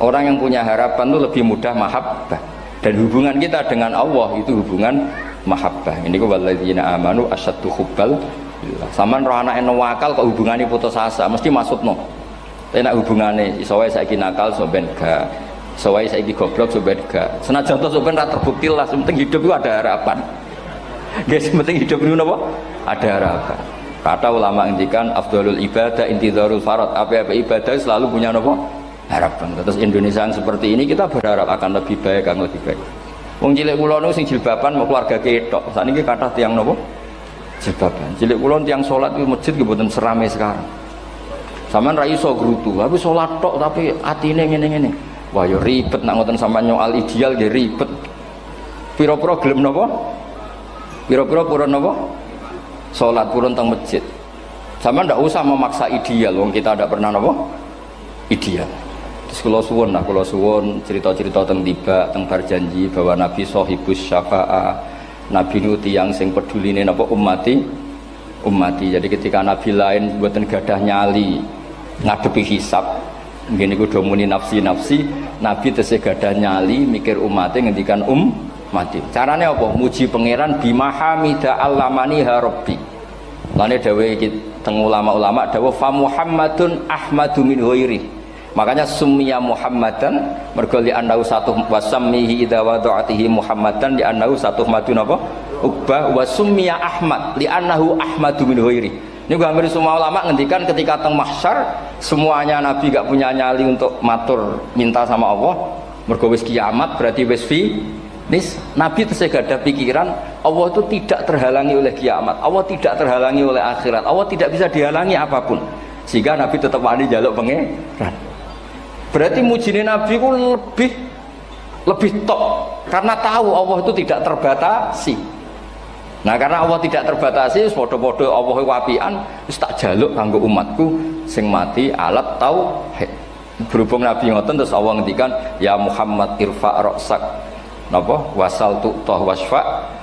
Orang yang punya harapan itu lebih mudah mahabbah. Dan hubungan kita dengan Allah itu hubungan mahabbah. Ini ku walladzina amanu asyaddu hubbal lillah. Saman roh anake nawakal kok hubungane putus asa mesti maksudno. Tapi nek hubungane iso wae saiki nakal so ben gak. Iso wae saiki goblok so ben gak. Senajan to so ben ra terbukti lah, penting hidup itu ada harapan. Guys, penting hidup itu napa? Ada harapan. Kata ulama ngendikan afdhalul ibadah intizarul farad. Apa-apa ibadah selalu punya napa? Harapan. Terus Indonesia yang seperti ini kita berharap akan lebih baik, akan lebih baik. Wong cilik kula niku sing jilbaban mau keluarga ketok. Sakniki kathah tiyang napa? Jilbaban. Cilik kula tiyang salat di masjid nggih mboten serame sekarang. Sampeyan ra iso grutu, tapi salat tok tapi atine ngene-ngene. Wah ya ribet nak ngoten sampeyan nyoal ideal nggih ribet. Pira-pira gelem napa? Pira-pira purun napa? Salat purun teng masjid. Sampeyan ndak usah memaksa ideal, wong kita ndak pernah napa? Ideal. Terus kula suwun cerita-cerita teng tiba teng berjanji bahwa Nabi sahibus syafa'ah. Nabi nu tiyang sing peduline napa ummati. Jadi ketika Nabi lain mboten gadah nyali ngadepi hisab. Nggih niku do muni nafsi, Nabi tesih gadah nyali mikir umate ngendikan mati. Carane apa? Muji pangeran bimahamida allamani ha rabbi. Lane dawuh iki teng ulama-ulama dawuh fa Muhammadun ahmadu min ghairi. Makanya summiya Muhammadan mergo li annahu satu wasammihi idza wada'atihi Muhammadan li annahu satu madun apa? Uqbah wa summiya Ahmad li annahu ahmadu min ghairi. Ini hampir semua ulama ngendikan ketika teng mahsyar semuanya Nabi gak punya nyali untuk matur minta sama Allah. Mergo wis kiamat berarti wis nis Nabi tesih gak ada pikiran Allah itu tidak terhalangi oleh kiamat, Allah tidak terhalangi oleh akhirat, Allah tidak bisa dihalangi apapun, sehingga Nabi tetap wani jaluk pangeran. Berarti mujine Nabi ku lebih top karena tahu Allah itu tidak terbatasi. Nah karena Allah tidak terbatasi, podo-podo Allah wapian, wis tak jaluk kanggo umatku sing mati alat tauhid. Berhubung Nabi ngoten terus Allah ngendikan ya Muhammad irfa ra'sak napa wasal tu'tah wasfa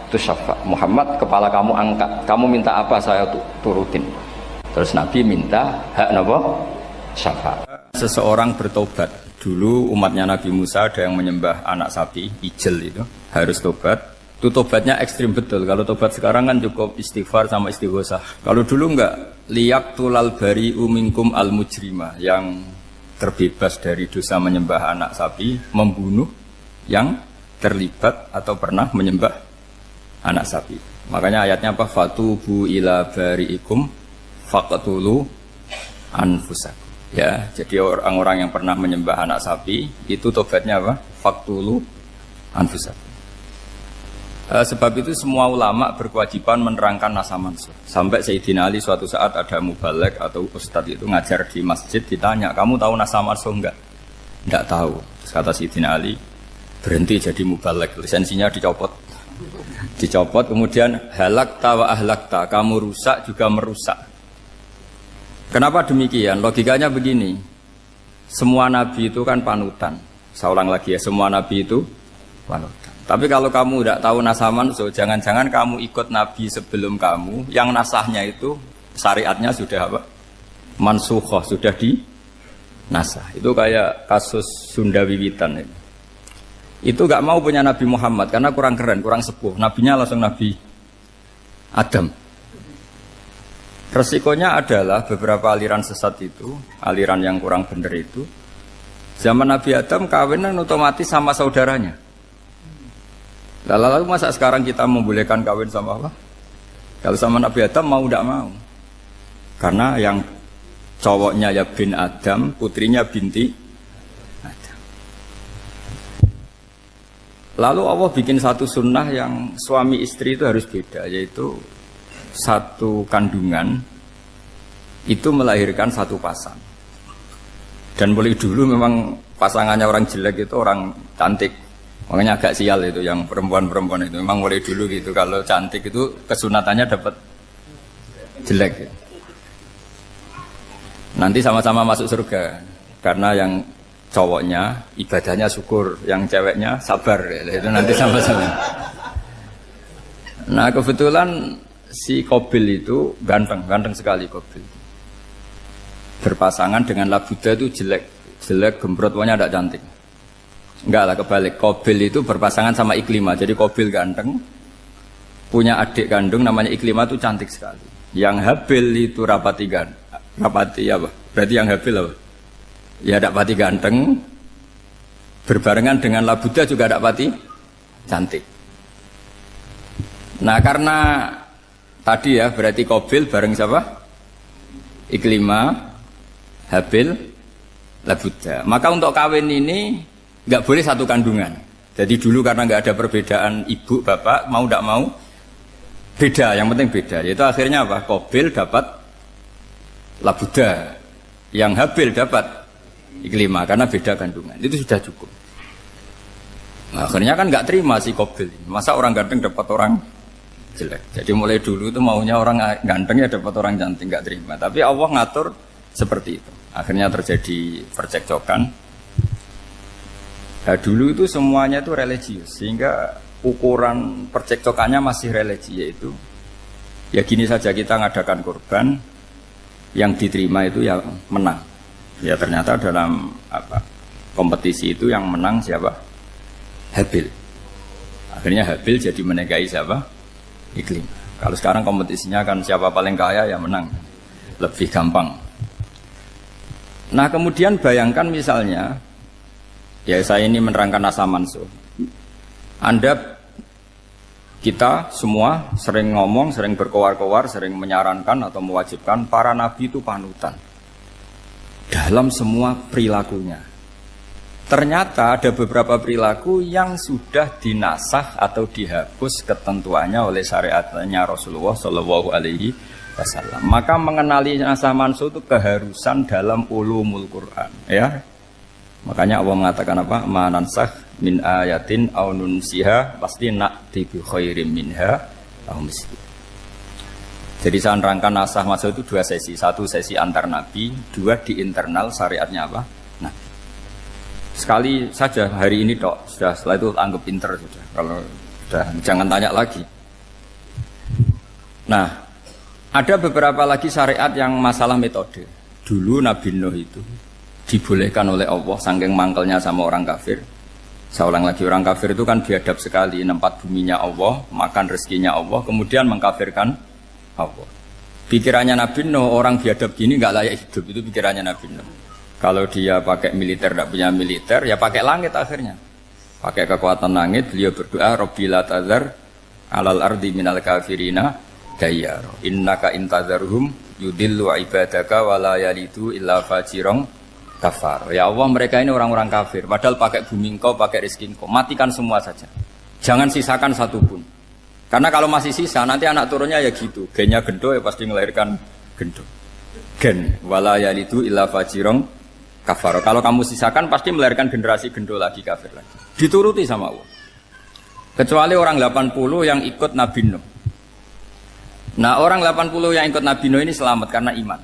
tusaffa. Muhammad kepala kamu angkat, kamu minta apa saya turutin. Terus Nabi minta hak napa syafaat. Seseorang bertobat. Dulu umatnya Nabi Musa ada yang menyembah anak sapi ijel itu harus tobat. Itu tobatnya ekstrim betul. Kalau tobat sekarang kan cukup istighfar sama istighosah. Kalau dulu enggak, liyak tulal bari uminkum al mujrima, yang terbebas dari dosa menyembah anak sapi, membunuh yang terlibat atau pernah menyembah anak sapi. Makanya ayatnya apa? Fatubu ila bariikum faqtulu anfusakum. Ya, jadi orang-orang yang pernah menyembah anak sapi itu tobatnya apa? Faqtulu anfusakum. Sebab itu semua ulama berkewajiban menerangkan nasa mansuh. Sampai Sayyidina Ali suatu saat ada mubalek atau ustadz itu ngajar di masjid, ditanya, kamu tahu nasa mansuh enggak? Enggak tahu. Terus kata Sayyidina Ali, berhenti jadi mubalek, lisensinya dicopot. Dicopot, kemudian halakta wa ahlakta, kamu rusak juga merusak. Kenapa demikian? Logikanya begini, semua nabi itu kan panutan. Saya ulang lagi ya, semua nabi itu panutan. Tapi kalau kamu tidak tahu nasaman, so jangan-jangan kamu ikut nabi sebelum kamu, yang nasahnya itu syariatnya sudah apa? Mansukhoh, sudah di nasah. Itu kayak kasus Sunda Wiwitan itu. Itu gak mau punya Nabi Muhammad karena kurang keren, kurang sepuh. Nabinya langsung Nabi Adam. Resikonya adalah beberapa aliran sesat itu, aliran yang kurang benar itu, zaman Nabi Adam kawinan otomatis sama saudaranya. Lalu masa sekarang kita membolehkan kawin sama apa? Kalau sama Nabi Adam mau tidak mau. Karena yang cowoknya ya bin Adam, putrinya binti Adam. Lalu Allah bikin satu sunnah yang suami istri itu harus beda, yaitu satu kandungan itu melahirkan satu pasang. Dan boleh dulu memang pasangannya orang jelek itu orang cantik. Makanya agak sial itu yang perempuan-perempuan itu. Memang mulai dulu gitu. Kalau cantik itu kesunatannya dapat jelek. Nanti sama-sama masuk surga. Karena yang cowoknya ibadahnya syukur, yang ceweknya sabar. Itu nanti sama-sama. Nah kebetulan si Qabil itu ganteng sekali Qabil. Berpasangan dengan Labuda itu jelek gembrot, pokoknya tidak cantik. Enggak lah, kebalik. Qabil itu berpasangan sama Iklimah. Jadi Qabil ganteng, punya adik kandung namanya Iklimah itu cantik sekali. Yang Habil itu rapati apa? Berarti yang Habil apa? Ya rapati ganteng, berbarengan dengan Labuda juga rapati cantik. Nah karena tadi ya berarti Qabil bareng siapa? Iklimah, Habil, Labuda. Maka untuk kawin ini nggak boleh satu kandungan. Jadi dulu karena nggak ada perbedaan ibu bapak, mau tidak mau beda. Yang penting beda. Yaitu akhirnya apa? Qabil dapat Labuda, yang Habil dapat Iklimah karena beda kandungan. Itu sudah cukup. Nah, akhirnya kan nggak terima si Qabil. Masa orang ganteng dapat orang jelek. Jadi mulai dulu itu maunya orang ganteng ya dapat orang cantik, nggak terima. Tapi Allah ngatur seperti itu. Akhirnya terjadi percekcokan. Nah, dulu itu semuanya itu religius, sehingga ukuran percekcokannya masih religi, yaitu ya gini saja, kita ngadakan korban, yang diterima itu ya menang. Ya ternyata dalam kompetisi itu yang menang siapa? Habil. Akhirnya Habil jadi menikahi siapa? Iklim. Kalau sekarang kompetisinya kan siapa paling kaya ya menang, lebih gampang. Nah kemudian bayangkan misalnya, ya saya ini menerangkan asa mansuh. Kita semua sering ngomong, sering berkoar-koar, sering menyarankan atau mewajibkan para nabi itu panutan dalam semua perilakunya. Ternyata ada beberapa perilaku yang sudah dinasakh atau dihapus ketentuannya oleh syariatnya Rasulullah Shallallahu Alaihi Wasallam. Maka mengenali nasakh mansuh itu keharusan dalam ulumul Quran. Ya, makanya Allah mengatakan apa? Manansakh min ayatin aw nunsiha pasti na'ti bi khairim minha aw misli. Jadi saya nerangkan nasakh mansuh itu dua sesi. Satu sesi antar nabi, dua di internal syariatnya apa? Nah, sekali saja hari ini dok, sudah setelah itu anggap pinter sudah. Kalau sudah jangan tanya lagi. Nah, ada beberapa lagi syariat yang masalah metode. Dulu Nabi Nuh itu dibolehkan oleh Allah saking mangkelnya sama orang kafir. Saya ulang lagi, orang kafir itu kan biadab sekali, nempat buminya Allah, makan rezekinya Allah, kemudian mengkafirkan Allah. Pikirannya Nabi Nuh, orang biadab gini nggak layak hidup, itu pikirannya Nabi Nuh. Kalau dia pakai militer, tidak punya militer, ya pakai langit akhirnya. Pakai kekuatan langit, beliau berdoa, Rabbi la tazar alal ardi minal kafirina dayyar. Innaka intazarhum yudillu ibadaka wa la yalidu illa fajirong kafar. Ya Allah, mereka ini orang-orang kafir, padahal pakai bumi engkau, pakai rezeki engkau, matikan semua saja. Jangan sisakan satupun. Karena kalau masih sisa, nanti anak turunnya ya gitu. Gennya gendo ya pasti melahirkan gendo. Gen, wala yalidu illa fajirong kafar. Kalau kamu sisakan pasti melahirkan generasi gendo lagi, kafir lagi. Dituruti sama Allah. Kecuali orang 80 yang ikut Nabi Nuh. Nah orang 80 yang ikut Nabi Nuh ini selamat karena iman.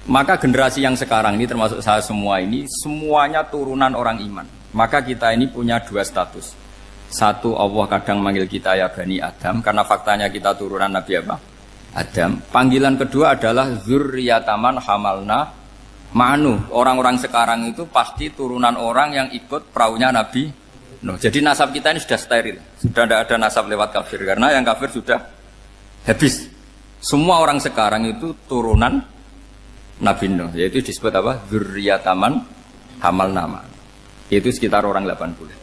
Maka generasi yang sekarang ini termasuk saya semua ini, semuanya turunan orang iman. Maka kita ini punya dua status. Satu, Allah kadang manggil kita ya Bani Adam, karena faktanya kita turunan Nabi apa? Adam. Panggilan kedua adalah Zurriyataman Hamalna Ma'nu. Orang-orang sekarang itu pasti turunan orang yang ikut perahunya Nabi Nuh. Jadi nasab kita ini sudah steril. Sudah tidak ada nasab lewat kafir. Karena yang kafir sudah habis. Semua orang sekarang itu turunan Nabi Nuh. Yaitu disebut apa? Zurriyataman Hamalna Ma'nu. Itu sekitar orang 80.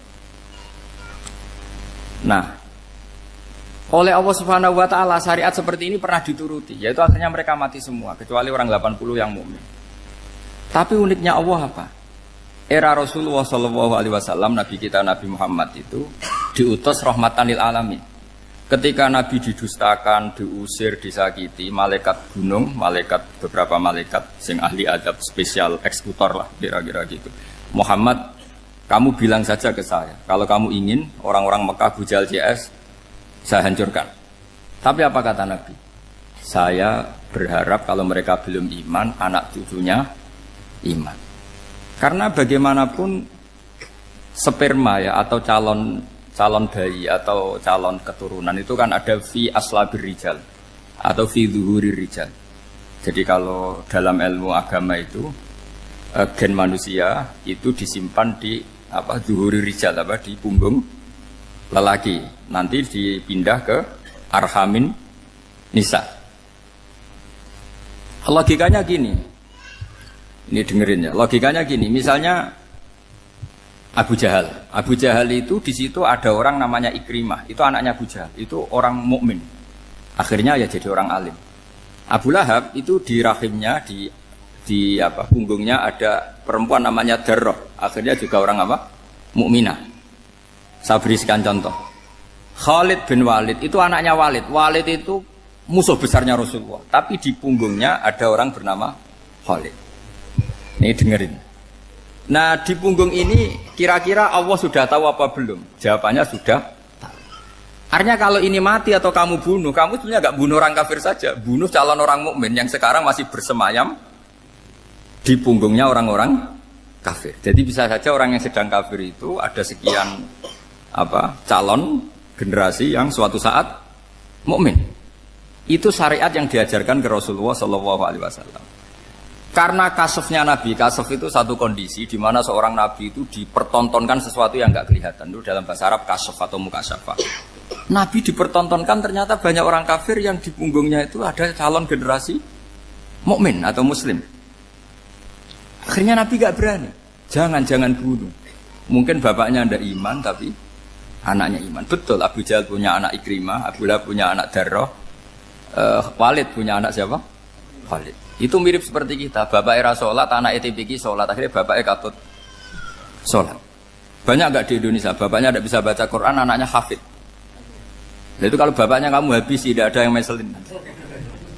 Nah, oleh Allah Subhanahu wa taala syariat seperti ini pernah dituruti, yaitu akhirnya mereka mati semua kecuali orang 80 yang mukmin. Tapi uniknya Allah apa? Era Rasulullah Shallallahu Alaihi Wasallam, Nabi kita Nabi Muhammad itu diutus rahmatan lil alamin. Ketika Nabi didustakan, diusir, disakiti, malaikat gunung, beberapa malaikat sing ahli adab spesial eksekutor lah kira-kira gitu. Muhammad Kamu bilang saja ke saya, kalau kamu ingin orang-orang Mekah Abu Jahal CS, saya hancurkan. Tapi apa kata Nabi? Saya berharap kalau mereka belum iman, anak cucunya iman. Karena bagaimanapun sperma ya atau calon bayi atau calon keturunan itu kan ada fi aslabir rijal atau fi zuhurir rijal. Jadi kalau dalam ilmu agama itu gen manusia itu disimpan di zuhurir rijal di punggung lelaki. Nanti dipindah ke arhamin nisa. Logikanya gini. Ini dengerin ya. Logikanya gini, misalnya Abu Jahal. Abu Jahal itu di situ ada orang namanya Ikrimah. Itu anaknya Abu Jahal. Itu orang mukmin. Akhirnya ya jadi orang alim. Abu Lahab itu di rahimnya di punggungnya ada perempuan namanya Darroh. Akhirnya juga orang mukminah. Saya berikan contoh. Khalid bin Walid itu anaknya Walid. Walid itu musuh besarnya Rasulullah. Tapi di punggungnya ada orang bernama Khalid. Ini dengerin. Nah di punggung ini kira-kira Allah sudah tahu apa belum? Jawabannya sudah tahu. Artinya kalau ini mati atau kamu bunuh, kamu sebenarnya nggak bunuh orang kafir saja, bunuh calon orang mukmin yang sekarang masih bersemayam di punggungnya orang-orang kafir. Jadi bisa saja orang yang sedang kafir itu ada sekian calon generasi yang suatu saat mukmin. Itu syariat yang diajarkan ke Rasulullah Shallallahu Alaihi Wasallam. Karena kasofnya Nabi, kasof itu satu kondisi di mana seorang Nabi itu dipertontonkan sesuatu yang nggak kelihatan. Itu dalam bahasa Arab kasof atau mukasyafah. Nabi dipertontonkan ternyata banyak orang kafir yang di punggungnya itu ada calon generasi mukmin atau muslim. Akhirnya Nabi nggak berani. Jangan bunuh. Mungkin bapaknya ada iman tapi anaknya iman. Betul, Abu Jahal punya anak Ikrimah, Abu Lahab punya anak Darroh, Walid punya anak siapa? Walid. Itu mirip seperti kita. Bapak era sholat, anak ETPK sholat. Akhirnya bapaknya katut sholat. Banyak nggak di Indonesia? Bapaknya tidak bisa baca Quran, anaknya hafid. Nah, itu kalau bapaknya kamu habis, tidak ada yang meselin.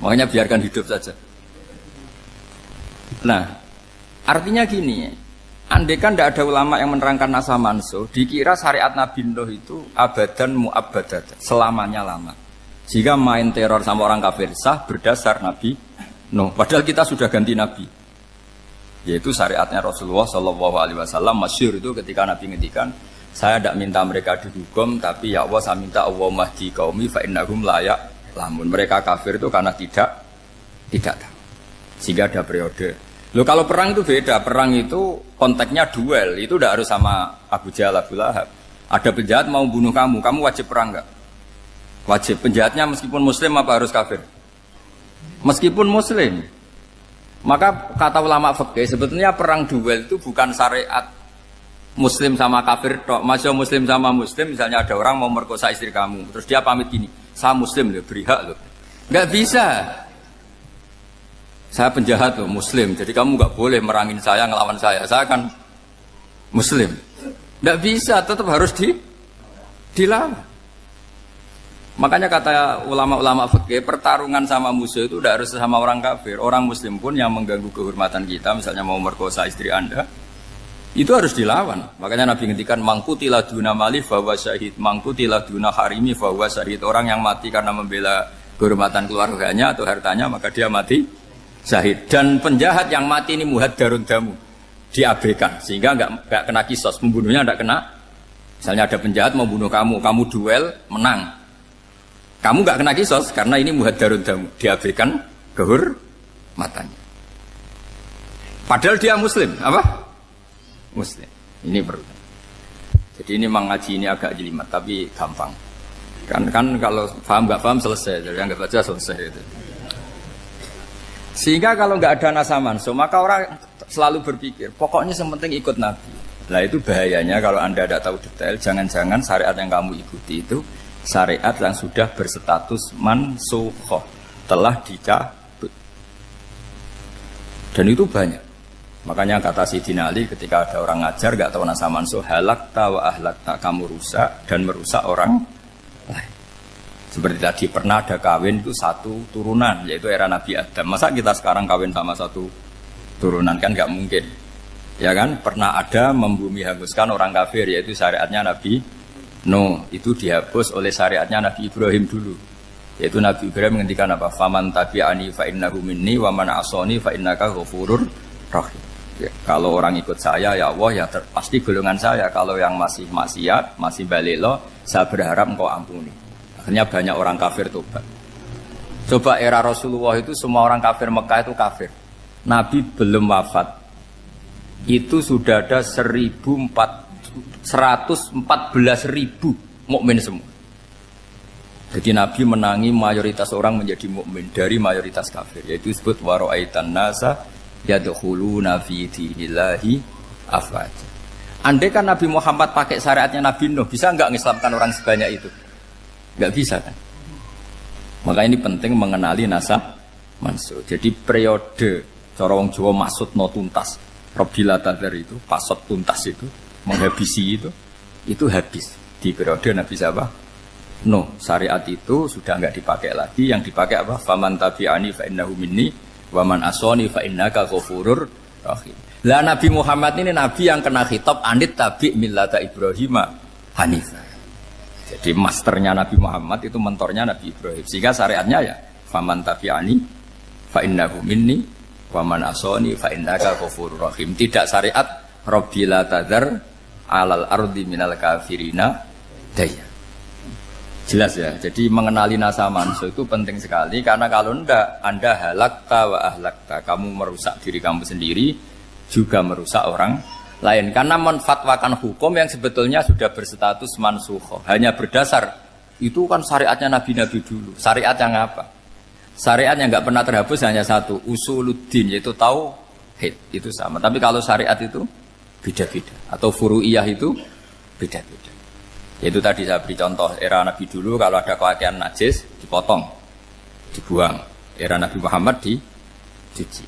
Makanya biarkan hidup saja. Nah, artinya gini, andai kan tidak ada ulama yang menerangkan nasa mansuh, dikira syariat Nabi Nuh itu abadan mu'abbadat, selamanya lama. Jika main teror sama orang kafir sah berdasar Nabi Nuh. Padahal kita sudah ganti Nabi. Yaitu syariatnya Rasulullah Shallallahu Alaihi Wasallam masyhur itu ketika Nabi ngendikan, saya tidak minta mereka dihukum, tapi ya Allah saya minta Allah mahdi qaumi fa innahum layak lamun. Mereka kafir itu karena tidak tahu. Sehingga ada periode. Loh kalau perang itu beda. Perang itu konteksnya duel. Itu tidak harus sama Abu Jahal, Abu Lahab. Ada penjahat mau bunuh kamu wajib perang enggak? Wajib. Penjahatnya meskipun muslim apa harus kafir? Meskipun muslim. Maka kata ulama fikih sebetulnya perang duel itu bukan syariat muslim sama kafir tok. Masya muslim sama muslim, misalnya ada orang mau merkosa istri kamu, terus dia pamit gini, saya muslim loh, beri hak loh. Nggak bisa. Saya penjahat loh, muslim, jadi kamu nggak boleh merangin saya, ngelawan saya kan muslim. Nggak bisa, tetap harus dilawan. Makanya kata ulama-ulama fikih, pertarungan sama musuh itu tidak harus sama orang kafir. Orang muslim pun yang mengganggu kehormatan kita, misalnya mau merkosa istri Anda, itu harus dilawan. Makanya Nabi ngendikan mangkutilah duna mali fahuwa syahid, mangkutilah duna harimi fahuwa syahid. Orang yang mati karena membela kehormatan keluarganya atau hartanya, maka dia mati syahid. Dan penjahat yang mati ini muhaddarun damu, diabaikan sehingga enggak kena kisos, membunuhnya enggak kena. Misalnya ada penjahat mau bunuh kamu duel menang. Kamu enggak kena kisos karena ini muhaddarun damu, diabaikan kehormatannya. Padahal dia muslim, apa? Muslim. Ini perlu. Jadi ini mengaji ini agak jelimet tapi gampang. Kan kalau paham nggak paham selesai, jadi anggap aja selesai itu. Sehingga kalau nggak ada nasaman, maka orang selalu berpikir, pokoknya yang penting ikut Nabi. Nah itu bahayanya kalau Anda tidak tahu detail, jangan-jangan syariat yang kamu ikuti itu syariat yang sudah berstatus mansukhoh, telah dicabut. Dan itu banyak. Makanya kata Sayyidina Ali ketika ada orang ngajar gak tahu nasa mansuh, halakta wa ahlakta, kamu rusak dan merusak orang lain. Seperti tadi pernah ada kawin itu satu turunan, yaitu era Nabi Adam. Masa kita sekarang kawin sama satu turunan, kan gak mungkin. Ya kan, pernah ada membumi hanguskan orang kafir, yaitu syariatnya Nabi Nuh. Itu dihapus oleh syariatnya Nabi Ibrahim dulu. Yaitu Nabi Ibrahim menghentikan apa? Faman tabi'ani fa innahu minni wa man asoni fa innaka ghafurur rahim. Ya, kalau orang ikut saya ya Allah ya pasti golongan saya. Kalau yang masih maksiat, masih balelo, saya berharap engkau ampuni. Akhirnya banyak orang kafir tobat. Coba era Rasulullah itu semua orang kafir Mekah itu kafir. Nabi belum wafat. Itu sudah ada 114.000 mukmin semua. Jadi Nabi menangi mayoritas orang menjadi mukmin dari mayoritas kafir. Yaitu disebut wara'aitan nasa yadkhuluna fi dinillahi afwaja. Andai kan Nabi Muhammad pakai syariatnya Nabi Nuh, bisa enggak mengislamkan orang sebanyak itu? Enggak bisa kan? Maka ini penting mengenali nasab mansur. Jadi periode cara wong Jawa maksud no tuntas. Robila tadar itu, pasot tuntas itu, menghabisi itu habis di periode Nabi siapa? Nuh. Syariat itu sudah enggak dipakai lagi. Yang dipakai apa? Faman tabi'ani fa innahu minni waman asoni fa innaka ghafurur rahim. Lah Nabi Muhammad ini nabi yang kena khitab anit tabi millata Ibrahim hanifah. Jadi masternya Nabi Muhammad itu mentornya Nabi Ibrahim. Sehingga syariatnya ya faman tabi'ani fa innahu minni waman asoni fa innaka ghafurur rahim. Tidak syariat rabbil tadzar alal ardi minal kafirina daya. Jelas ya, jadi mengenali nasa manusia itu penting sekali. Karena kalau tidak, Anda halakta wa ahlakta, kamu merusak diri kamu sendiri, juga merusak orang lain. Karena menfatwakan hukum yang sebetulnya sudah berstatus mansukhoh, hanya berdasar, itu kan syariatnya Nabi-Nabi dulu. Syariat yang apa? Syariat yang nggak pernah terhapus hanya satu, usuluddin, yaitu tauhid, itu sama. Tapi kalau syariat itu beda-beda, atau furu'iyah itu beda-beda. Itu tadi saya beri contoh, era Nabi dulu kalau ada pakaian najis dipotong, dibuang. Era Nabi Muhammad dicuci.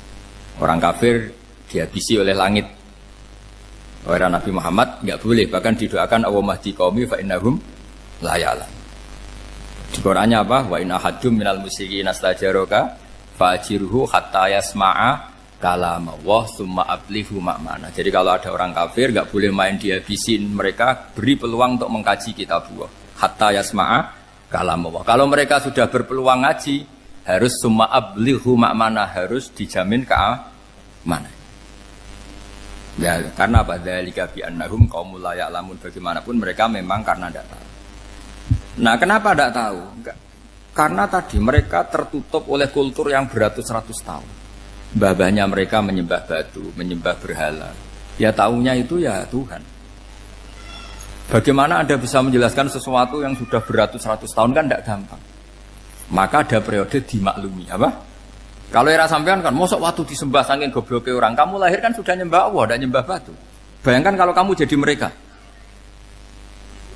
Orang kafir dihabisi oleh langit. Era Nabi Muhammad nggak boleh, bahkan didoakan Allahumma hdi qaumi fa innahum la ya'lam. Di Qur'annya apa? Wa in ahadum minal musyrikin astajaraka fa'jirhu hatta yasma'a kalam Allah summa ablihu ma'mana. Jadi kalau ada orang kafir nggak boleh main dihabisin, mereka beri peluang untuk mengkaji kitab Allah hatta yasma'a kalam Allah. Kalau mereka sudah berpeluang ngaji, harus summa ablihu ma'mana, harus dijamin keamanan. Ya karena apa? Dzalika bi annahum qaumul la ya'lamun. Bagaimanapun mereka memang karena tidak tahu. Nah, kenapa tidak tahu? Enggak. Karena tadi mereka tertutup oleh kultur yang beratus-ratus tahun. Mbah-mbahnya mereka menyembah batu, menyembah berhala. Ya tahunya itu ya Tuhan. Bagaimana Anda bisa menjelaskan sesuatu yang sudah beratus-ratus tahun kan tidak gampang. Maka ada periode dimaklumi, apa? Kalau era sampean kan, mosok waktu disembah saking gobloknya orang, kamu lahir kan sudah nyembah Allah, tidak nyembah batu. Bayangkan kalau kamu jadi mereka.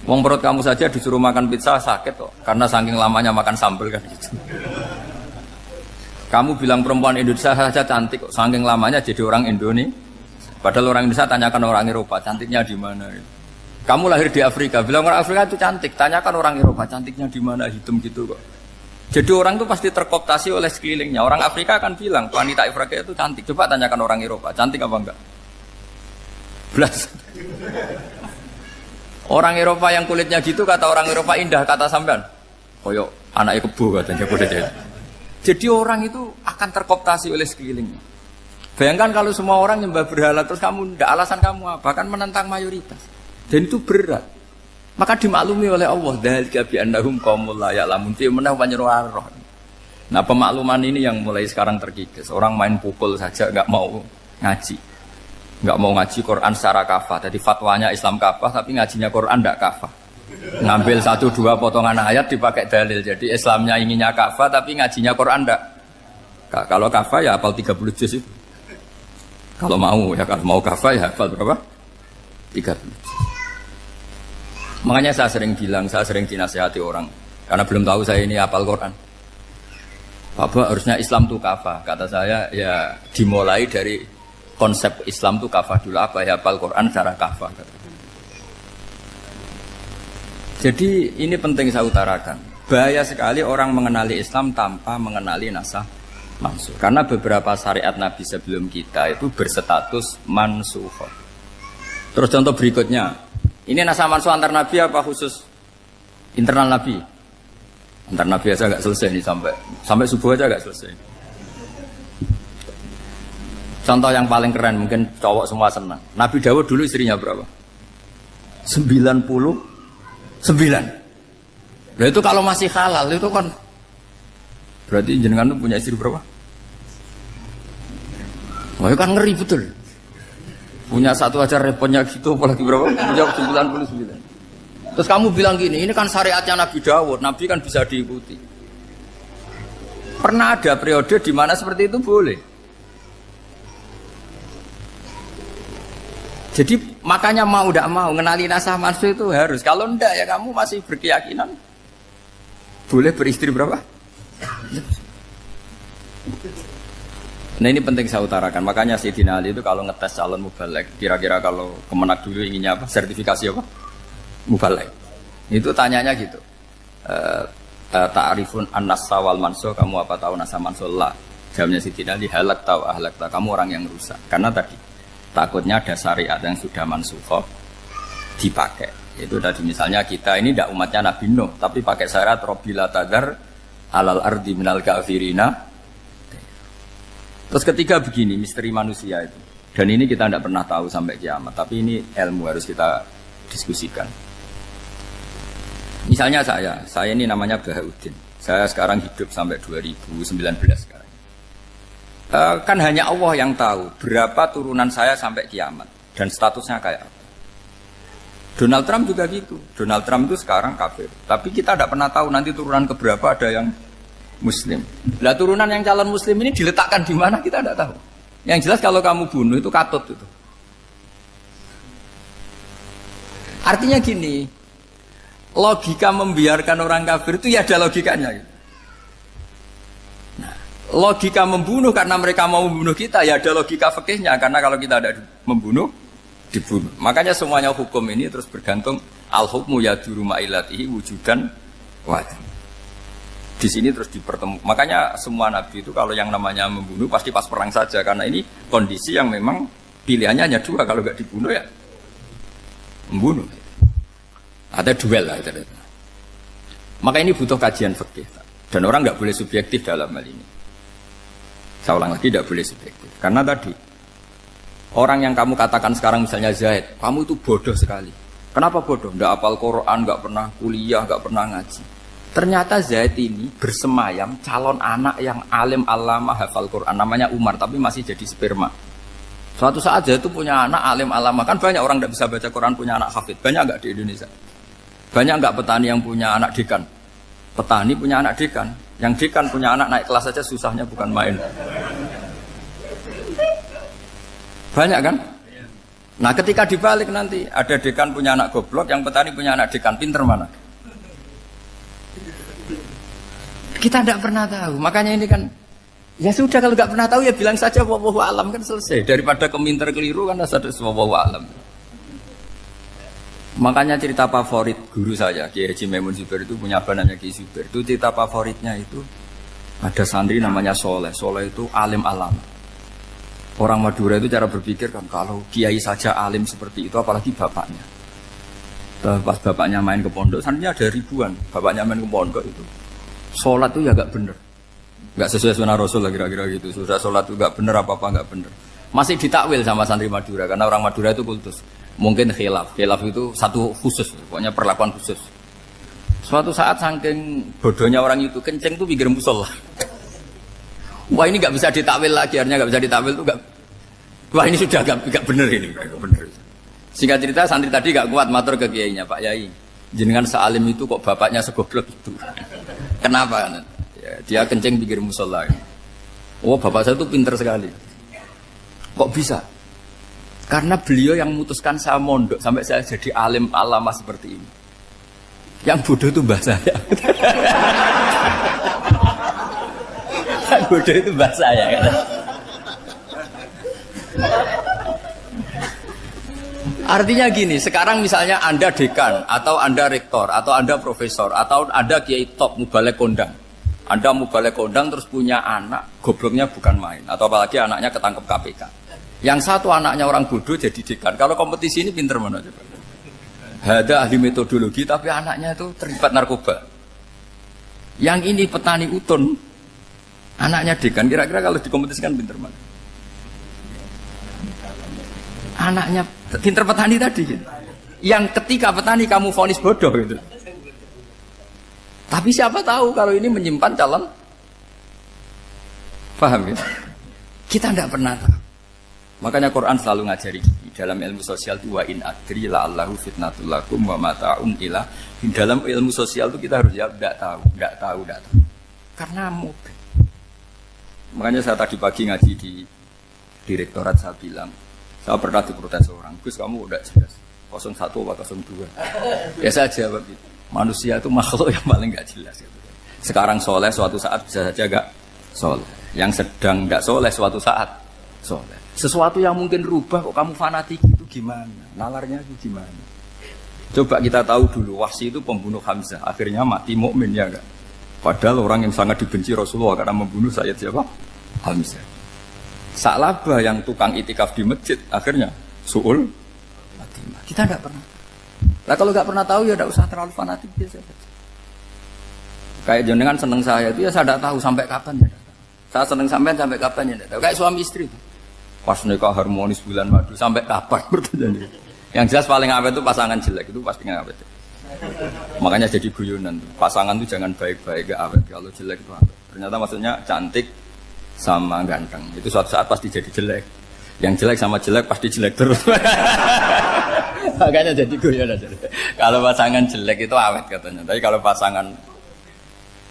Wong perut kamu saja disuruh makan pizza sakit kok, karena saking lamanya makan sambal kan gitu. Kamu bilang perempuan Indonesia saja cantik kok, saking lamanya jadi orang Indonesia. Padahal orang Indonesia tanyakan orang Eropa, cantiknya di mana? Kamu lahir di Afrika, bilang orang Afrika itu cantik, tanyakan orang Eropa, cantiknya di mana? Hitam gitu kok. Jadi orang itu pasti terkooptasi oleh sekelilingnya. Orang Afrika akan bilang wanita Afrika itu cantik. Coba tanyakan orang Eropa, cantik apa enggak? Belas. Orang Eropa yang kulitnya gitu kata orang Eropa indah, kata sampean. Koyok anaknya kebo katanya boleh jadi. Jadi orang itu akan terkooptasi oleh sekelilingnya. Bayangkan kalau semua orang nyembah berhala terus kamu ndak, alasan kamu apa? Kan menentang mayoritas. Dan itu berat. Maka dimaklumi oleh Allah, dzalika bi annahum qaumul la ya'lamun fi manah panyeruah. Nah, pemakluman ini yang mulai sekarang terkikis. Orang main pukul saja enggak mau ngaji. Enggak mau ngaji Quran secara kafah. Jadi fatwanya Islam kafah tapi ngajinya Quran enggak kafah. Ngambil 1-2 potongan ayat dipakai dalil. Jadi Islamnya inginnya kafah tapi ngajinya Quran enggak. Kalau kafah ya hafal 30 juz itu. Kalau mau ya, kalau mau kafah ya hafal berapa? 30 juz. Makanya saya sering bilang, saya sering dinasihati orang karena belum tahu saya ini hafal Quran. Bapak harusnya Islam itu kafah. Kata saya ya dimulai dari konsep Islam itu kafah dulu. Apa ya hafal Quran secara kafah. Jadi ini penting saya utarakan. Bahaya sekali orang mengenali Islam tanpa mengenali nasah mansuh. Karena beberapa syariat Nabi sebelum kita itu berstatus mansuh. Terus contoh berikutnya, ini nasah mansuh antar Nabi apa khusus internal Nabi? Antar Nabi aja agak selesai nih sampai subuh aja agak selesai. Contoh yang paling keren mungkin cowok semua senang. Nabi Dawud dulu istrinya berapa? 99. Nah itu kalau masih halal itu kan berarti jenengan tuh punya istri berapa? Wah kan ngeri betul. Punya satu aja repotnya gitu apalagi berapa? Punya 99. Terus kamu bilang gini, ini kan syariatnya Nabi Dawud, Nabi kan bisa diikuti. Pernah ada periode di mana seperti itu boleh. Jadi makanya mau tidak mau mengenali nasah mansuh itu harus. Kalau ndak ya kamu masih berkeyakinan boleh beristri berapa? Nah ini penting saya utarakan. Makanya Sayyidina Ali itu kalau ngetes calon mubalek, kira-kira kalau Kemenak dulu inginnya apa? Sertifikasi apa? Mubalek. Itu tanyanya gitu. Ta'rifun an-nassa wal mansuh, kamu apa tahu nasah mansuh? La. Jawabnya Sayyidina Ali, halak tahu ahlak tahu. Kamu orang yang rusak. Karena tadi takutnya ada syariat yang sudah mansuh dipakai. Itu tadi misalnya kita ini tidak umatnya Nabi Nuh, tapi pakai syariat Robbila tadar alal ardi minal kafirina. Terus ketiga begini, misteri manusia itu. Dan ini kita tidak pernah tahu sampai kiamat, tapi ini ilmu harus kita diskusikan. Misalnya saya ini namanya Bahauddin. Saya sekarang hidup sampai 2019 sekarang. Kan hanya Allah yang tahu berapa turunan saya sampai kiamat dan statusnya kayak apa. Donald Trump juga gitu. Donald Trump itu sekarang kafir, tapi kita tidak pernah tahu nanti turunan keberapa ada yang Muslim. Lah turunan yang calon Muslim ini diletakkan di mana kita tidak tahu. Yang jelas kalau kamu bunuh itu katut itu. Artinya gini, logika membiarkan orang kafir itu ya ada logikanya. Nah, logika membunuh karena mereka mau membunuh kita ya ada logika fikihnya, karena kalau kita ada membunuh dibunuh. Makanya semuanya hukum ini terus bergantung al-hukmu yaduru ma'ilatihi wujudan wajib. Di sini terus dipertemukan. Makanya semua nabi itu kalau yang namanya membunuh pasti pas perang saja, karena ini kondisi yang memang pilihannya hanya dua, kalau nggak dibunuh ya membunuh. Ada duel lah itu. Maka ini butuh kajian fikih dan orang nggak boleh subjektif dalam hal ini. Saya ulang lagi, tidak boleh subjektif karena tadi orang yang kamu katakan sekarang misalnya Zaid, kamu itu bodoh sekali. Kenapa bodoh? Nggak hafal Quran, nggak pernah kuliah, nggak pernah ngaji. Ternyata Zaid ini bersemayam calon anak yang alim alama hafal Quran, namanya Umar, tapi masih jadi sperma. Suatu saat Zaid itu punya anak alim alama, kan banyak orang tidak bisa baca Quran punya anak hafid, banyak nggak di Indonesia? Banyak nggak petani yang punya anak dekan? Petani punya anak dekan, yang dekan punya anak naik kelas saja susahnya bukan main. Banyak kan? Nah ketika dibalik nanti ada dekan punya anak goblok, yang petani punya anak dekan, pinter mana? Kita tidak pernah tahu, makanya ini kan ya sudah, kalau nggak pernah tahu ya bilang saja wallahu alam, kan selesai. Daripada keminter keliru kan ada wallahu alam. Makanya cerita favorit guru saya Kiai Haji Maimun Zubair itu punya apa namanya Kiai Zubair. Itu cerita favoritnya itu ada santri namanya Soleh. Soleh itu alim alam. Orang Madura itu cara berpikir kan kalau kiai saja alim seperti itu, apalagi bapaknya. Pas bapaknya main ke pondok, santrinya ada ribuan. Bapaknya main ke pondok itu. Sholat itu ya gak bener, gak sesuai sunnah Rasul lah kira-kira gitu. Sudah sholat itu gak bener, apa-apa gak bener. Masih ditakwil sama santri Madura, karena orang Madura itu kultus. Mungkin khilaf itu satu khusus, pokoknya perlakuan khusus. Suatu saat saking bodohnya orang itu, kenceng tuh pikir musola. Wah ini gak bisa ditakwil lagi, akhirnya gak bisa ditakwil tuh gak. Wah ini sudah gak bener ini, gak bener. Singkat cerita santri tadi gak kuat matur ke kiainya, Pak Yai, jenengan sealim itu kok bapaknya segoblok itu. Kenapa? Ya, dia kencing pikir musola. Oh bapak saya itu pinter sekali. Kok bisa? Karena beliau yang memutuskan saya mondok sampai saya jadi alim alama seperti ini. Yang bodoh itu mbah saya. Yang bodoh itu mbah saya. Artinya gini, sekarang misalnya Anda dekan, atau Anda rektor, atau Anda profesor, atau Anda kiai top, mubalek kondang. Anda mau balik kondang terus punya anak, gobloknya bukan main. Atau apalagi anaknya ketangkep KPK. Yang satu anaknya orang bodoh jadi dekan. Kalau kompetisi ini pinter mana coba? Ada ahli metodologi tapi anaknya itu terlibat narkoba. Yang ini petani utun, anaknya dekan. Kira-kira kalau dikompetisikan pinter mana? Anaknya pinter petani tadi. Gitu. Yang ketika petani kamu vonis bodoh gitu. Tapi siapa tahu kalau ini menyimpan calon. Paham ya? Kita tidak pernah tahu. Makanya Quran selalu ngajari dalam ilmu sosial itu wa in adri la'allahu fitnatul lakum wa mata'un ila. Dalam ilmu sosial itu kita harus jawab tidak tahu. Karena mudah. Makanya saya tadi pagi ngaji di direktorat saya bilang, saya pernah diprotes orang, Gus kamu udah jelas 01 atau 02. Ya saya jawab itu. Manusia itu makhluk yang paling gak jelas. Sekarang soleh suatu saat bisa saja gak soleh. Yang sedang gak soleh suatu saat soleh. Sesuatu yang mungkin rubah kok kamu fanatik itu gimana? Nalarnya itu gimana? Coba kita tahu dulu Wahsy itu pembunuh Hamzah, akhirnya mati mukmin ya enggak? Padahal orang yang sangat dibenci Rasulullah karena membunuh Sayyid siapa? Hamzah. Sa'labah yang tukang itikaf di masjid akhirnya su'ul Fatimah. Kita enggak pernah. Nah kalau enggak pernah tahu ya enggak usah terlalu fanatik biasa saja. Kayak jenengan seneng saya itu ya saya enggak tahu sampai kapan ya. Saya seneng sampai kapan ya enggak tahu. Kayak suami istri itu. Pas nikah harmonis bulan madu sampai kapan bertanya. Yang jelas paling awet itu pasangan jelek itu pasti nggak awet. Makanya jadi guyonan tuh. Pasangan tuh jangan baik-baik gak awet. Kalau jelek itu awet. Ternyata maksudnya cantik sama ganteng. Itu suatu saat pasti jadi jelek. Yang jelek sama jelek pasti jelek terus. Makanya jadi guyonan. Kalau pasangan jelek itu awet katanya. Tapi kalau pasangan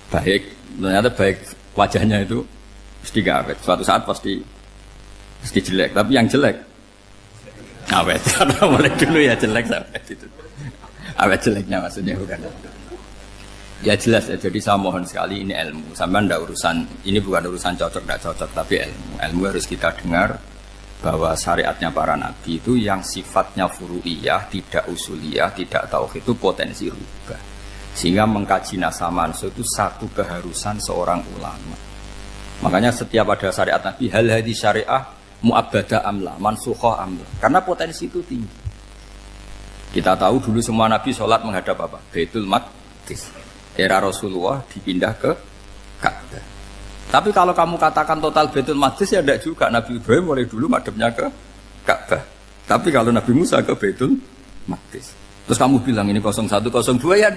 baik, ternyata baik wajahnya itu pasti gak awet. Suatu saat pasti jelek, tapi yang jelek awet. Karena mulai dulu ya jelek awet itu. Awet jeleknya maksudnya bukan. Ya jelas ya, jadi saya mohon sekali ini ilmu. Sampai ndak urusan, ini bukan urusan cocok ndak cocok, tapi ilmu. Ilmu harus kita dengar bahwa syariatnya para nabi itu yang sifatnya furu'iyah, tidak usuliyah, tidak tauhid itu potensi rubah. Sehingga mengkaji nasab manusia itu satu keharusan seorang ulama. Makanya setiap ada syariat nabi hal hadis syariah mu'abbada amla, mansukhoh amla. Karena potensi itu tinggi. Kita tahu dulu semua nabi sholat menghadap apa? Baitul Maqdis. Era Rasulullah dipindah ke Ka'bah. Tapi kalau kamu katakan total Baitul Maqdis ya tidak juga. Nabi Ibrahim mulai dulu madhabnya ke Ka'bah. Tapi kalau Nabi Musa ke Baitul Maqdis. Terus kamu bilang ini 01, 02 ya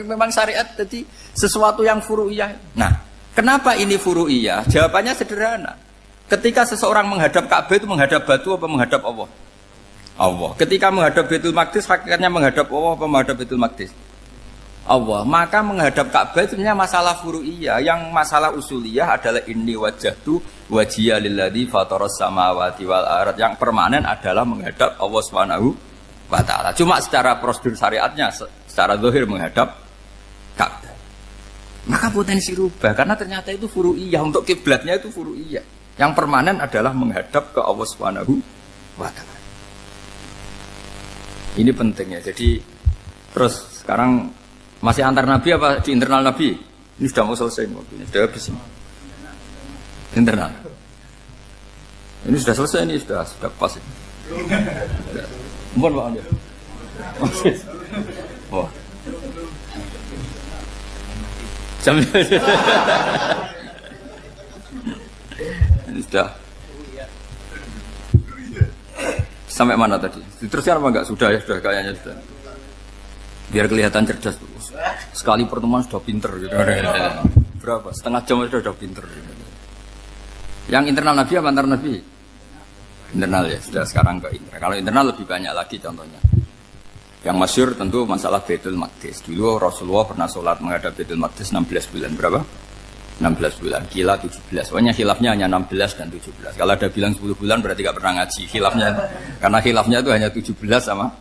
memang syariat jadi sesuatu yang furu'iyah. Nah, kenapa ini furu'iyah? Jawabannya sederhana. Ketika seseorang menghadap Ka'bah itu menghadap batu apa menghadap Allah? Allah. Ketika menghadap Baitul Maqdis hakikatnya menghadap Allah apa menghadap Baitul Maqdis? Allah. Maka menghadap Ka'bah itu sebenarnya masalah furu'iyah. Yang masalah usuliyah adalah inni wajjahtu wajhiya lilladzi fataras samawati wal ardh. Yang permanen adalah menghadap Allah Subhanahu wa taala. Cuma secara prosedur syariatnya secara zahir menghadap Ka'bah. Maka potensi rubah karena ternyata itu furu'iyah. Untuk kiblatnya itu furu'iyah. Yang permanen adalah menghadap ke Allah Subhanahu wa taala. Ini pentingnya. Jadi terus sekarang masih antar nabi apa di internal nabi? Ini sudah mau selesai waktunya, sudah habis ini. Internal. Ini sudah selesai, ini sudah pas ini. Mohon Pak Andi. Oh. Jam ini sudah sampai mana tadi? Diteruskan apa enggak? Sudah ya, sudah kayaknya sudah. Biar kelihatan cerdas terus. Sekali pertemuan sudah pinter gitu. Berapa? Setengah jam sudah pinter gitu. Yang internal nabi apa antar nabi? Internal ya, sudah sekarang ke internal. Kalau internal lebih banyak lagi contohnya. Yang masyhur tentu masalah Baitul Maqdis. Dulu Rasulullah pernah sholat menghadap Baitul Maqdis 16 bulan. Berapa? 16 bulan, kila 17. Pokoknya khilafnya hanya 16 dan 17. Kalau ada bilang 10 bulan berarti gak pernah ngaji khilafnya. Karena khilafnya itu hanya 17 sama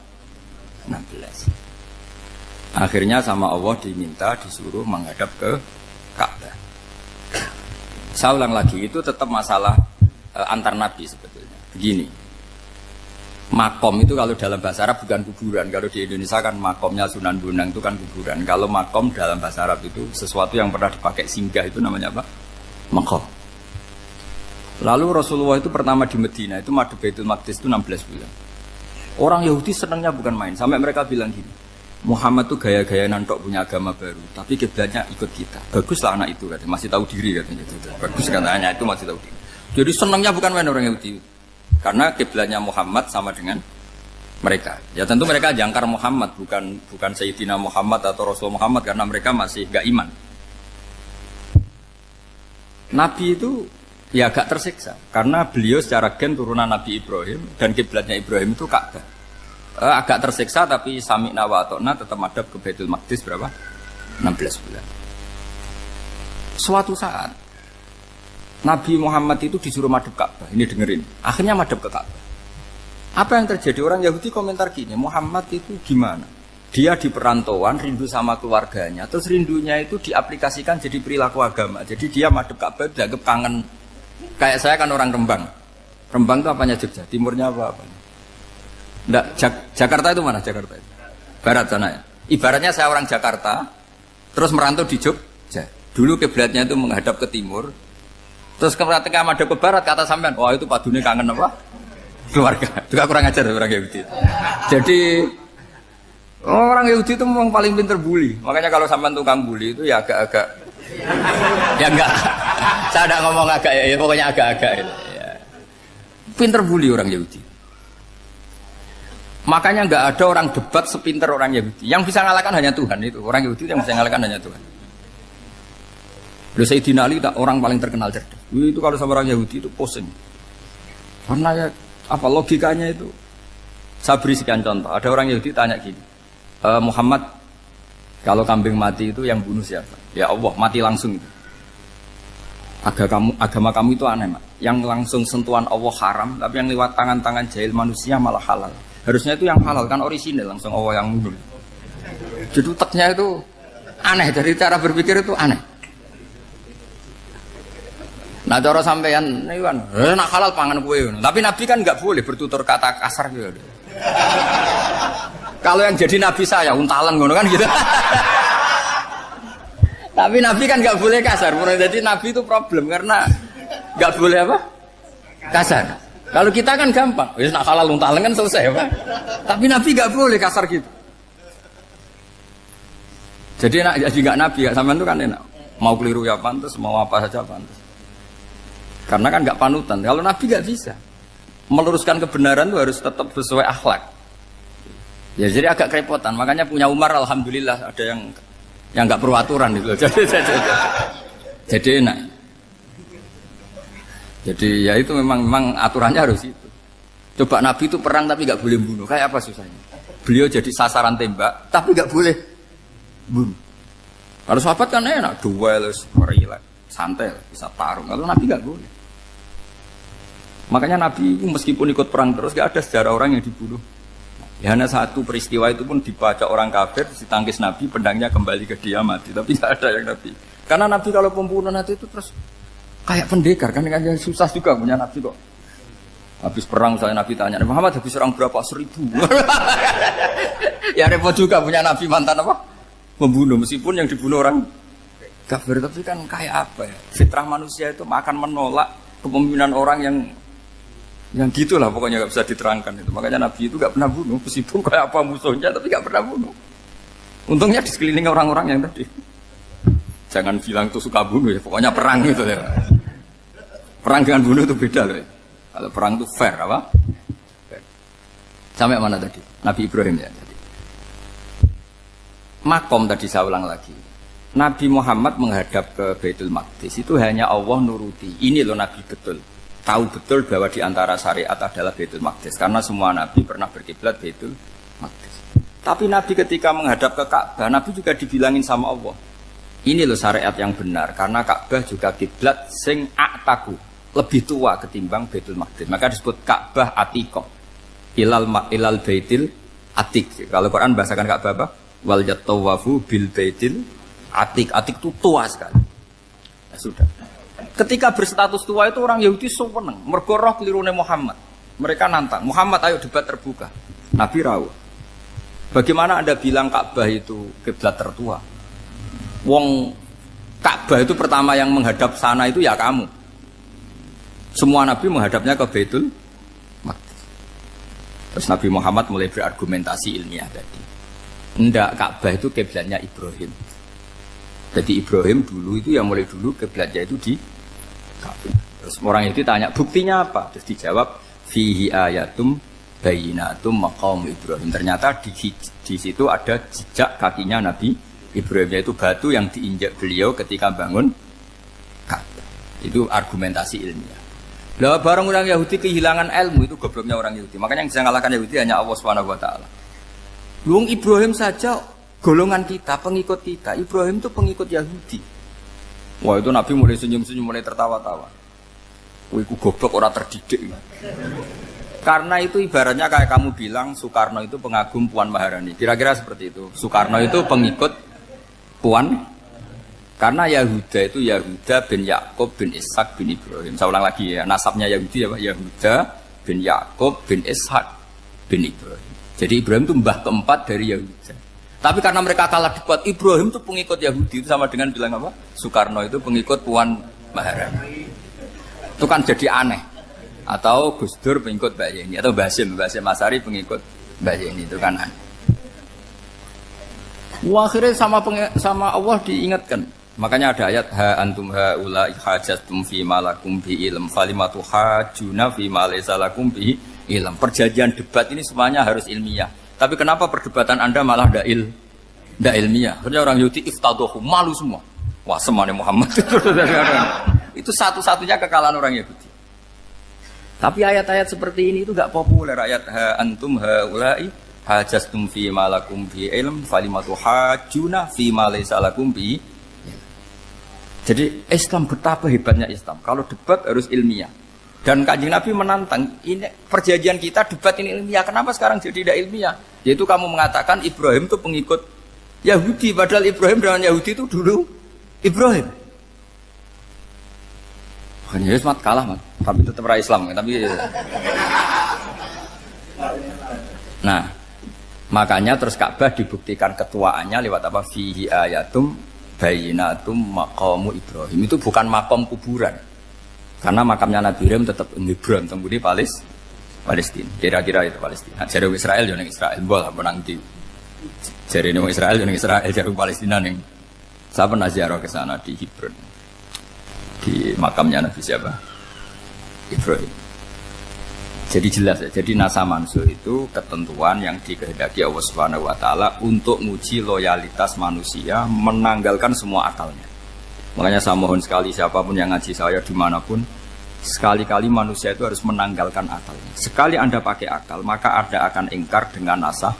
16. Akhirnya sama Allah diminta disuruh menghadap ke Ka'bah. Saya ulang lagi, itu tetap masalah antar nabi sebetulnya. Begini. Makom itu kalau dalam bahasa Arab bukan kuburan. Kalau di Indonesia kan makomnya Sunan Bonang itu kan kuburan. Kalau makom dalam bahasa Arab itu sesuatu yang pernah dipakai singgah, itu namanya apa? Makom. Lalu Rasulullah itu pertama di Medina itu madhep Baitul Maqdis itu 16 bulan. Orang Yahudi senangnya bukan main. Sampai mereka bilang gini, Muhammad tuh gaya-gaya nantok punya agama baru, tapi kiblatnya ikut kita. Baguslah anak itu katanya, masih tahu diri katanya. Bagus katanya itu masih tahu diri. Jadi senangnya bukan main orang Yahudi. Karena kiblatnya Muhammad sama dengan mereka. Ya tentu mereka jangkar Muhammad, bukan Sayyidina Muhammad atau Rasul Muhammad, karena mereka masih gak iman. Nabi itu ya agak tersiksa karena beliau secara gen turunan Nabi Ibrahim dan kiblatnya Ibrahim itu Ka'bah. Agak tersiksa tapi sami'na wa ata'na tetap madhab ke Baitul Maqdis berapa? 16 bulan. Suatu saat Nabi Muhammad itu disuruh madhab Ka'bah. Ini dengerin. Akhirnya madhab ke Ka'bah. Apa yang terjadi? Orang Yahudi komentar gini, Muhammad itu gimana? Dia di perantauan, rindu sama keluarganya. Terus rindunya itu diaplikasikan jadi perilaku agama. Jadi dia madhab Ka'bah dianggap kangen. Kayak saya kan orang Rembang. Rembang itu apanya Jogja? Timurnya apa? Enggak, Jakarta itu mana Jakarta itu? Barat sana ya. Ibaratnya saya orang Jakarta, terus merantau di Jogja. Dulu kiblatnya itu menghadap ke timur. Terus ketika madhab ke barat, kata sampean, wah itu padune kangen apa? Keluarga. Juga kurang ajar orang Yahudi. Jadi orang Yahudi itu memang paling pinter bully. Makanya kalau sampean tukang bully itu ya agak-agak, ya enggak. Saya tidak ngomong agak ya, pokoknya agak-agak. Ya. Pinter bully orang Yahudi. Makanya enggak ada orang debat sepinter orang Yahudi. Yang bisa ngalahkan hanya Tuhan itu. Orang Yahudi yang bisa ngalahkan hanya Tuhan. Sayyidina Ali orang paling terkenal cerdas. Itu kalau sama orang Yahudi itu pusing. Karena ya apa logikanya itu? Saya beri sekian contoh. Ada orang Yahudi tanya gini, Muhammad, kalau kambing mati itu yang bunuh siapa? Ya Allah, mati langsung itu. Agama kamu itu aneh, Mak. Yang langsung sentuhan Allah haram, tapi yang lewat tangan-tangan jahil manusia malah halal. Harusnya itu yang halal kan orisinal, langsung Allah yang bunuh. Jadi utaknya itu aneh, dari cara berpikir itu aneh. Nah cara sampean ini kan, nak halal pangan kue. Tapi Nabi kan nggak boleh bertutur kata kasar gitu. Kalau yang jadi Nabi saya untalan ngono kan gitu. Tapi Nabi kan nggak boleh kasar. Jadi Nabi itu problem karena nggak boleh apa? Kasar. Kalau kita kan gampang, wis nak halal untalan kan selesai, Pak. Tapi Nabi nggak boleh kasar gitu. Jadi nak jadi nggak Nabi, nggak sampean itu kan enak. Mau keliru ya pantas, mau apa saja pantas. Karena kan nggak panutan. Kalau Nabi nggak bisa meluruskan kebenaran itu harus tetap sesuai akhlak. Ya jadi agak kerepotan. Makanya punya Umar alhamdulillah ada yang nggak perlu aturan gitu. Jadi enak. Jadi ya itu memang aturannya harus itu. Coba Nabi itu perang tapi nggak boleh bunuh. Kayak apa susahnya? Beliau jadi sasaran tembak tapi nggak boleh bunuh. Kalau sahabat kan enak, duel, relax, santai, bisa tarung. Kalau Nabi nggak boleh. Makanya Nabi meskipun ikut perang terus gak ada sejarah orang yang dibunuh. Ya hanya satu peristiwa itu pun dibaca orang kafir, ditangkis Nabi, pedangnya kembali ke dia mati. Tapi gak ada yang Nabi. Karena Nabi kalau pembunuhan itu terus kayak pendekar kan susah juga punya Nabi kok. Habis perang saya Nabi tanya, Muhammad habis perang berapa? 1000. Ya repot juga punya Nabi mantan apa? Membunuh meskipun yang dibunuh orang kafir. Tapi kan kayak apa ya? Fitrah manusia itu akan menolak kepemimpinan orang yang gitulah pokoknya nggak bisa diterangkan itu. Makanya Nabi itu nggak pernah bunuh meskipun kayak apa musuhnya tapi nggak pernah bunuh. Untungnya di sekeliling orang-orang yang tadi. Jangan bilang itu suka bunuh ya, pokoknya perang gitu ya. Perang dengan bunuh itu beda loh ya. Kalau perang itu fair apa? Fair. Sampai mana tadi? Nabi Ibrahim ya tadi. Makom tadi saya ulang lagi. Nabi Muhammad menghadap ke Baitul Maqdis itu hanya Allah nuruti. Ini loh Nabi betul. Tahu betul bahwa di antara syariat adalah Baitul Maqdis karena semua Nabi pernah berkiblat Baitul Maqdis. Tapi Nabi ketika menghadap ke Ka'bah, Nabi juga dibilangin sama Allah. Ini loh syariat yang benar karena Ka'bah juga kiblat sing a'taku, lebih tua ketimbang Baitul Maqdis. Maka disebut Ka'bah Atiqah. Ilal Baitil Atiq. Kalau Quran bahasakan Ka'bah apa? Wal yatawafu bil Baitil Atiq. Atiq itu tua sekali. Ya sudah. Ketika berstatus tua itu orang Yahudi seneng, mergo roh kelirune Muhammad. Mereka nantang, Muhammad ayo debat terbuka. Nabi rawuh. Bagaimana Anda bilang Ka'bah itu kiblat tertua? Wong Ka'bah itu pertama yang menghadap sana itu ya kamu. Semua Nabi menghadapnya ke Baitul Maqdis. Terus Nabi Muhammad mulai berargumentasi ilmiah tadi. Enggak, Ka'bah itu kiblatnya Ibrahim. Jadi Ibrahim dulu itu yang mulai dulu kiblatnya itu di Ka'bah. Terus orang itu tanya buktinya apa? Terus dijawab fihi ayatum bayyinatum maqam Ibrahim. Ternyata di situ ada jejak kakinya Nabi Ibrahim, yaitu batu yang diinjak beliau ketika bangun Ka'bah. Itu argumentasi ilmiah. Lah barang orang Yahudi kehilangan ilmu, itu gobloknya orang Yahudi. Makanya yang bisa mengalahkan Yahudi hanya Allah Subhanahu wa taala. Luang Ibrahim saja golongan kita, pengikut kita. Ibrahim itu pengikut Yahudi. Wah, itu Nabi mulai senyum-senyum, mulai tertawa-tawa. Wah, itu goblok orang terdidik. Karena itu ibaratnya kayak kamu bilang Soekarno itu pengagum Puan Maharani. Kira-kira seperti itu. Soekarno itu pengikut Puan. Karena Yahuda itu Yahuda bin Yakub bin Ishak bin Ibrahim. Saya ulang lagi ya, nasabnya Yahudi ya Pak. Yahuda bin Yakub bin Ishak bin Ibrahim. Jadi Ibrahim itu mbah keempat dari Yahuda. Tapi karena mereka kalah debat, Ibrahim itu pengikut Yahudi. Itu sama dengan bilang apa? Soekarno itu pengikut Puan Maharani. Itu kan jadi aneh. Atau Gus Dur pengikut Mbak Yeni. Atau Basim Asari pengikut Mbak Yeni. Itu kan aneh. Wah, akhirnya sama Allah diingatkan. Makanya ada ayat ha antum haula hajastum fi malakum bi ilm falimatu hajuna fi ma laysa lakum bi ilm. Perjanjian debat ini semuanya harus ilmiah. Tapi kenapa perdebatan Anda malah ndak ilmiah? Karena orang Yahudi iftadohu, malu semua. Wah, semuanya Muhammad. Itu satu-satunya kekalahan orang Yahudi. Tapi ayat-ayat seperti ini itu enggak populer. Ayat ha antum haula hajastum fi malakum bi ilm falimatu hajuna fi ma laysa lakum bi. Jadi Islam betapa hebatnya Islam. Kalau debat harus ilmiah. Dan Kanjeng Nabi menantang, ini perjanjian kita debat ini ilmiah. Kenapa sekarang jadi tidak ilmiah? Yaitu kamu mengatakan Ibrahim itu pengikut Yahudi. Padahal Ibrahim dengan Yahudi itu dulu Ibrahim. Makanya Yesus kalah, man. Tapi tetap rakyat Islam. Tapi nah, makanya terus Ka'bah dibuktikan ketuaannya lewat apa? Fihi ayatum bayyinatum maqamu Ibrahim. Itu bukan makam kuburan. Karena makamnya Nabi Ibrahim tetap di Hebron, temudi Palestina. Kira-kira itu Palestina. Jare Israel yo ning Israel, mbok menang di. Jare ning Israel yo ning Israel, jare Palestina ning. Saya pernah ziarah ke sana di Hebron. Di makamnya Nabi siapa? Ibrahim. Jadi jelas ya. Jadi nasa mansur itu ketentuan yang dikehendaki Allah Subhanahu wa taala untuk menguji loyalitas manusia, menanggalkan semua akalnya. Makanya saya mohon sekali siapapun yang ngaji saya dimanapun, sekali-kali manusia itu harus menanggalkan akalnya. Sekali Anda pakai akal, maka Anda akan ingkar dengan nasa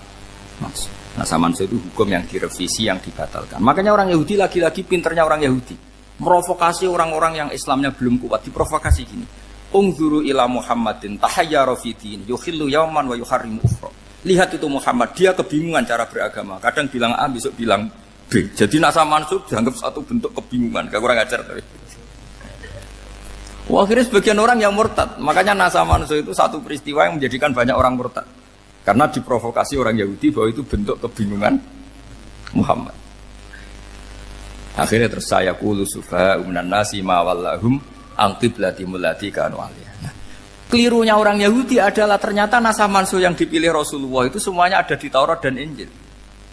mansur. Nasa mansur itu hukum yang direvisi, yang dibatalkan. Makanya orang Yahudi lagi-lagi pinternya orang Yahudi. Merovokasi orang-orang yang Islamnya belum kuat, diprovokasi gini. Ungzuru ila Muhammadin tahayyara fi din yukhillu yawman wa yuharrimu ukhra. Lihat itu Muhammad, dia kebingungan cara beragama. Kadang bilang A, besok bilang B. Jadi nasa mansub dianggap satu bentuk kebingungan. Gak kurang ajar tapi. Wah, akhirnya sebagian orang yang murtad. Makanya nasa mansub itu satu peristiwa yang menjadikan banyak orang murtad. Karena diprovokasi orang Yahudi bahwa itu bentuk kebingungan Muhammad. Akhirnya terus saya qulu sufaha minan nasi ma wallahum angqiblati mulati kanu aliyah. Nah, kelirunya orang Yahudi adalah ternyata nasa mansur yang dipilih Rasulullah itu semuanya ada di Taurat dan Injil.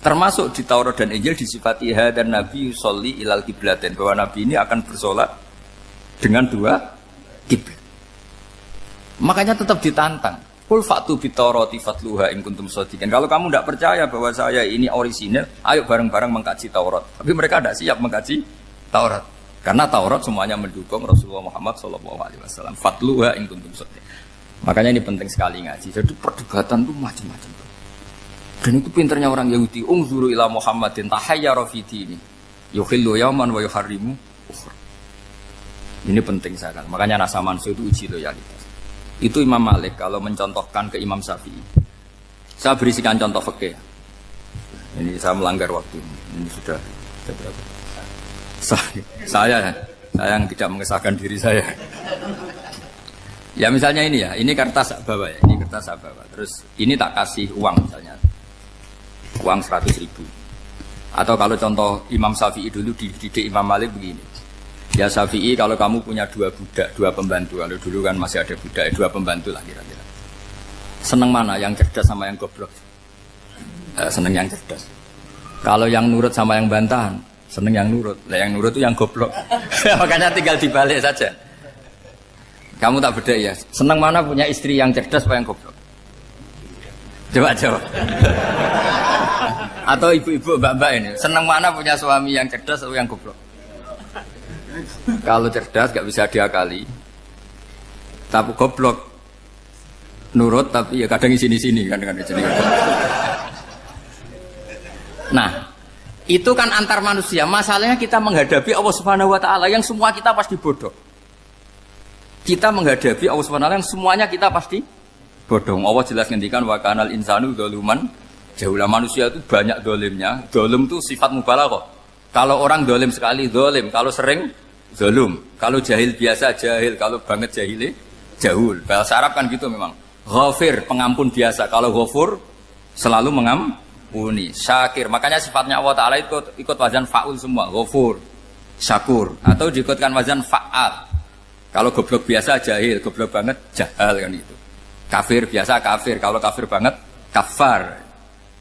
Termasuk di Taurat dan Injil disifati dan Nabi yusolli ilal kiblatin, bahwa Nabi ini akan bersolat dengan dua kiblat. Makanya tetap ditantang. Qul fa'tu bitaurati fatluha in kuntum shadiqin. Kalau kamu tidak percaya bahwa saya ini orisinil, ayo bareng-bareng mengkaji Taurat. Tapi mereka tidak siap mengkaji Taurat. Karena Taurat semuanya mendukung Rasulullah Muhammad SAW. Fatluha in kuntum shadiqin. Makanya ini penting sekali ngaji. Jadi perdebatan itu macam-macam. Dan itu pinternya orang Yahudi. Ungzuru ila Muhammadin tahayyara fi dini yukhillu yawman wa yuharrimu ukhra. Ini penting sekali. Makanya nasa mansur itu uji loyalitas. Itu Imam Malik kalau mencontohkan ke Imam Syafi'i. Saya berisikan contoh fikih. Ini saya melanggar waktu. Ini sudah berapa? Saya yang tidak mengesahkan diri saya. Ya misalnya ini ya, ini kertas saya bawa ya, ini kertas saya bawa. Terus ini tak kasih uang misalnya, uang 100.000. Atau kalau contoh Imam Syafi'i dulu dididik Imam Malik begini. Ya Syafi'i, kalau kamu punya 2 budak, 2 pembantu, kalau dulu kan masih ada budak, 2 pembantu lah kira-kira. Seneng mana, yang cerdas sama yang goblok? Seneng yang cerdas. Kalau yang nurut sama yang bantahan, seneng yang nurut. Lah yang nurut itu yang goblok. Makanya tinggal dibalik saja. Kamu tak beda ya. Seneng mana punya istri yang cerdas apa yang goblok? Coba jawab. Atau ibu-ibu mbak-mbak ini, seneng mana punya suami yang cerdas atau yang goblok? Kalau cerdas gak bisa diakali. Tapi goblok nurut tapi ya kadang di sini-sini kan di sini. Nah, itu kan antar manusia. Masalahnya kita menghadapi Allah Subhanahu wa taala yang semua kita pasti bodoh. Kita menghadapi Allah Subhanahu wa taala yang semuanya kita pasti bodoh. Allah jelas ngendikan wa kanal insanu dzaluman jauhlah, manusia itu banyak dolimnya. Dolim itu sifat mubalaghah. Kalau orang dolim sekali dolim, kalau sering zalum, kalau jahil biasa jahil, kalau banget jahili jahul. Bahasa Arab kan gitu memang. Ghafir, pengampun biasa. Kalau ghafur selalu mengampuni. Syakir, makanya sifatnya Allah Ta'ala ikut wazan fa'ul semua. Ghafur, syakur, atau diikutkan wazan fa'al. Kalau goblok biasa jahil, goblok banget jahal kan itu. Kafir biasa kafir, kalau kafir banget kafar.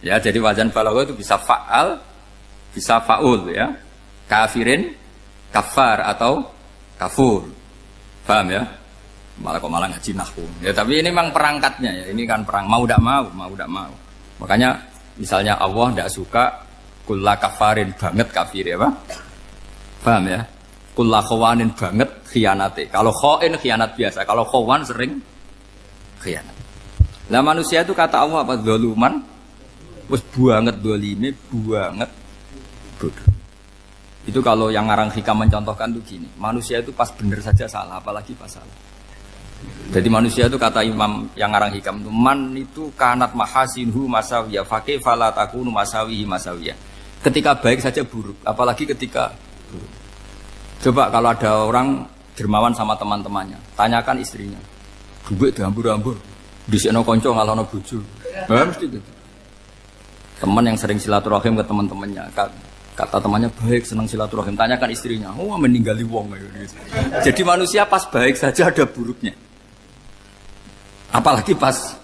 Ya, jadi wazan balagha itu bisa fa'al, bisa fa'ul ya. Kafirin, kafar atau kafur. Paham ya? Malah ngaji nahwu. Ya tapi ini memang perangkatnya ya. Ini kan perang mau tidak mau. Makanya misalnya Allah tidak suka kulla kafarin banget kafir ya, Pak. Paham ya? Kulla khawanin banget khianate. Kalau khain khianat biasa, kalau khawan sering khianat. Lah manusia itu kata Allah apa? Zaluman. Wis banget dolime, banget bodoh. Itu kalau yang ngarang hikam mencontohkan tuh gini, manusia itu pas bener saja salah, apalagi pas salah. Jadi manusia itu kata Imam yang ngarang hikam itu, man itu kanat mahasinhu masawiyah, fakih fala takunu masawihi masawiyah. Ketika baik saja buruk, apalagi ketika buruk. Coba kalau ada orang dermawan sama teman-temannya, tanyakan istrinya, duit dihambur-hambur, disekno konco ngalono bojo. Mesti gitu. Teman yang sering silaturahim ke teman-temannya, kata temannya baik, senang silaturahim, tanyakan istrinya, oh meninggali wong gitu. Jadi manusia pas baik saja ada buruknya, apalagi pas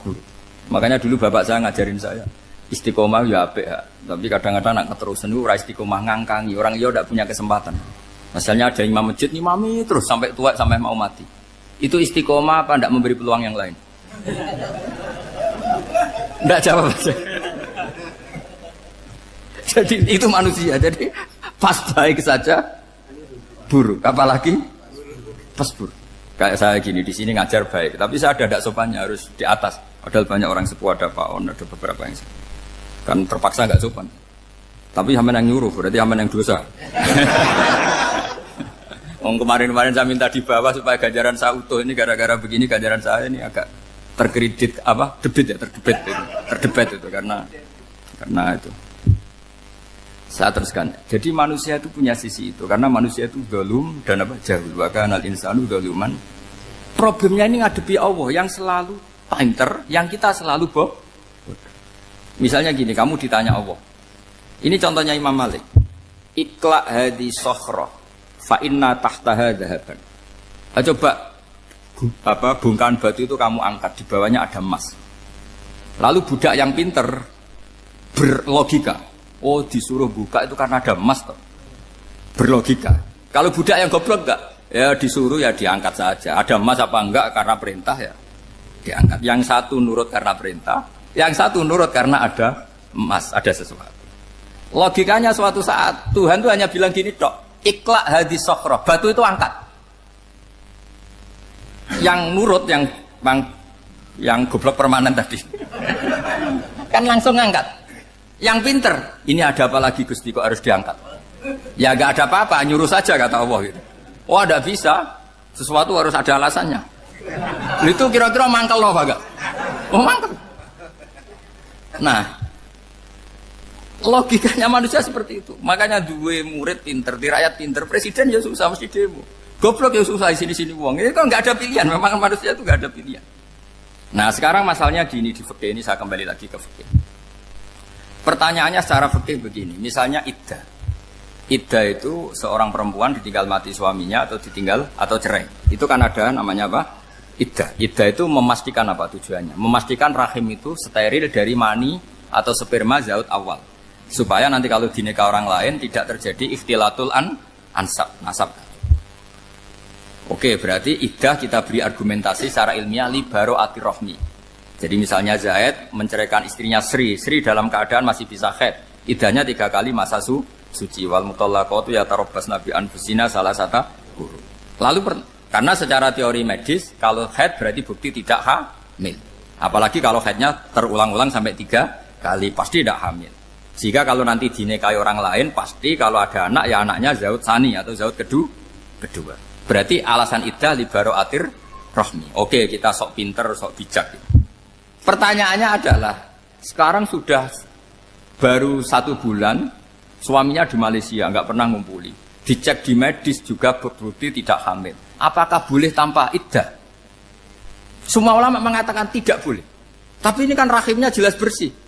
buruk. Makanya dulu bapak saya ngajarin saya istiqomah ya apik ya, tapi kadang-kadang nak keterusan itu ora istiqomah ngangkangi orang dia tidak punya kesempatan. Misalnya ada imam masjid imami terus sampai tua sampai mau mati, itu istiqomah apa tidak memberi peluang yang lain? Tidak jawab aja. Jadi itu manusia. Jadi pas baik saja buruk, apalagi pas buruk. Kayak saya gini di sini ngajar baik, tapi saya ada tidak sopannya harus di atas. Padahal banyak orang sepuh, ada Pak On, ada beberapa yang kan terpaksa nggak sopan. Tapi sama yang nyuruh, berarti sama yang dosa. Kemarin-kemarin saya minta di bawah supaya ganjaran saya utuh, ini gara-gara begini ganjaran saya ini agak terkredit terdebat itu karena itu. Saya teruskan. Jadi manusia itu punya sisi itu karena manusia itu dzalum dan jahul. Wa kanal insanu dzaluman. Problemnya ini ngadepi Allah yang selalu pinter, yang kita selalu bodoh. Misalnya gini, kamu ditanya Allah. Ini contohnya Imam Malik. Ikla hadi sokhra fa inna tahtaha dhahaban. Coba bongkahan batu itu kamu angkat, di bawahnya ada emas. Lalu budak yang pinter berlogika, oh disuruh buka itu karena ada emas toh. Berlogika. Kalau budak yang goblok enggak, ya disuruh ya diangkat saja. Ada emas apa enggak karena perintah ya diangkat. Yang satu nurut karena perintah, yang satu nurut karena ada emas, ada sesuatu. Logikanya suatu saat Tuhan tuh hanya bilang gini tok, ikla hadis sokhroh, batu itu angkat. Yang nurut yang goblok permanen tadi kan langsung ngangkat. Yang pinter, ini ada apa lagi Gusti kok harus diangkat? Ya gak ada apa-apa, nyuruh saja kata Allah gitu. Oh ada bisa, sesuatu harus ada alasannya. Itu kira-kira mangkel loh agak. Oh mangkel. Nah, logikanya manusia seperti itu. Makanya dua murid pinter, di rakyat pinter, presiden ya susah mesti demo. Goblok ya susah di sini uang. Ini kan nggak ada pilihan. Memang manusia itu nggak ada pilihan. Nah sekarang masalahnya gini di fikih ini saya kembali lagi ke fikih. Pertanyaannya secara fikih begini. Misalnya iddah. Iddah itu seorang perempuan ditinggal mati suaminya atau ditinggal atau cerai. Itu kan ada namanya apa? Iddah. Iddah itu memastikan apa tujuannya? Memastikan rahim itu steril dari mani atau sperma zaut awal. Supaya nanti kalau dinikah orang lain tidak terjadi ikhtilatul ansab, nasab. Oke, berarti iddah kita beri argumentasi secara ilmiah li baro'atir rohmi. Jadi misalnya Zaid menceraikan istrinya Sri dalam keadaan masih bisa haid. Iddahnya 3 kali masa suci. Wal mutallaqatu yatarabbasna bi anfusina salah satu guru. Lalu karena secara teori medis kalau haid berarti bukti tidak hamil. Apalagi kalau haidnya terulang-ulang sampai 3 kali pasti tidak hamil. Jika kalau nanti dinikahi orang lain, pasti kalau ada anak, ya anaknya zaud sani atau zaud kedua. Berarti alasan iddah li baro'atir rohmi. Oke, kita sok pinter, sok bijak. Pertanyaannya adalah, sekarang sudah baru 1 bulan, suaminya di Malaysia, nggak pernah ngumpuli. Dicek di medis juga berbukti tidak hamil. Apakah boleh tanpa iddah? Semua ulama mengatakan tidak boleh. Tapi ini kan rahimnya jelas bersih.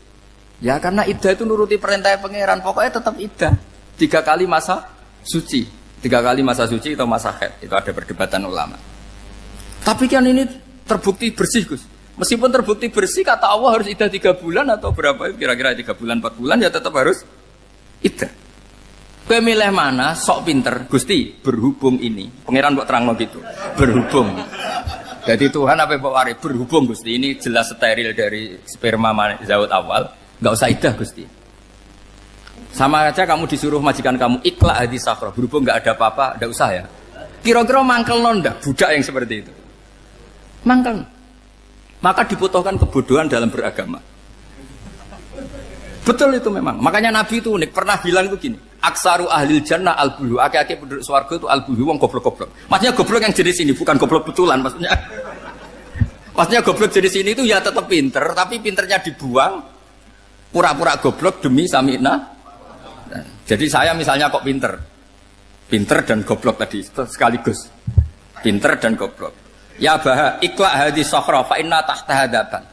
Ya karena iddah itu nuruti perintah pangeran, pokoknya tetap iddah 3 kali masa suci, 3 kali masa suci atau masa haid, itu ada perdebatan ulama. Tapi kan ini terbukti bersih Gus. Meskipun terbukti bersih, kata Allah harus iddah 3 bulan atau berapa? Kira-kira 3 bulan 4 bulan ya tetap harus iddah. Pemilih mana? Sok pinter, Gusti. Berhubung ini, pangeran buat terang gitu. Berhubung. Jadi Tuhan apa Pak Wari? Berhubung Gusti ini jelas steril dari sperma zaut awal. Gak usah iddah Gusti. Sama aja kamu disuruh majikan kamu ikhla hadis sakhra. Berhubung gak ada apa-apa, gak usah ya. Kira-kira mangkel nondak budak yang seperti itu. Mangkel. Maka dibutuhkan kebodohan dalam beragama. Betul itu memang. Makanya Nabi itu unik. Pernah bilang itu gini. Aksaru ahlil jannah al-bulu. Aki-aki penduduk swarga itu al-bulu. Wong goblok-goblok. Maksudnya goblok yang jenis ini. Bukan goblok betulan maksudnya. Maksudnya goblok jenis ini itu ya tetap pinter. Tapi pinternya dibuang. Pura-pura goblok demi sami'na. Jadi saya misalnya kok pinter dan goblok tadi sekaligus. Pinter dan goblok. Ya bah ikhla hadis sakhra fa inna tahta hadaban.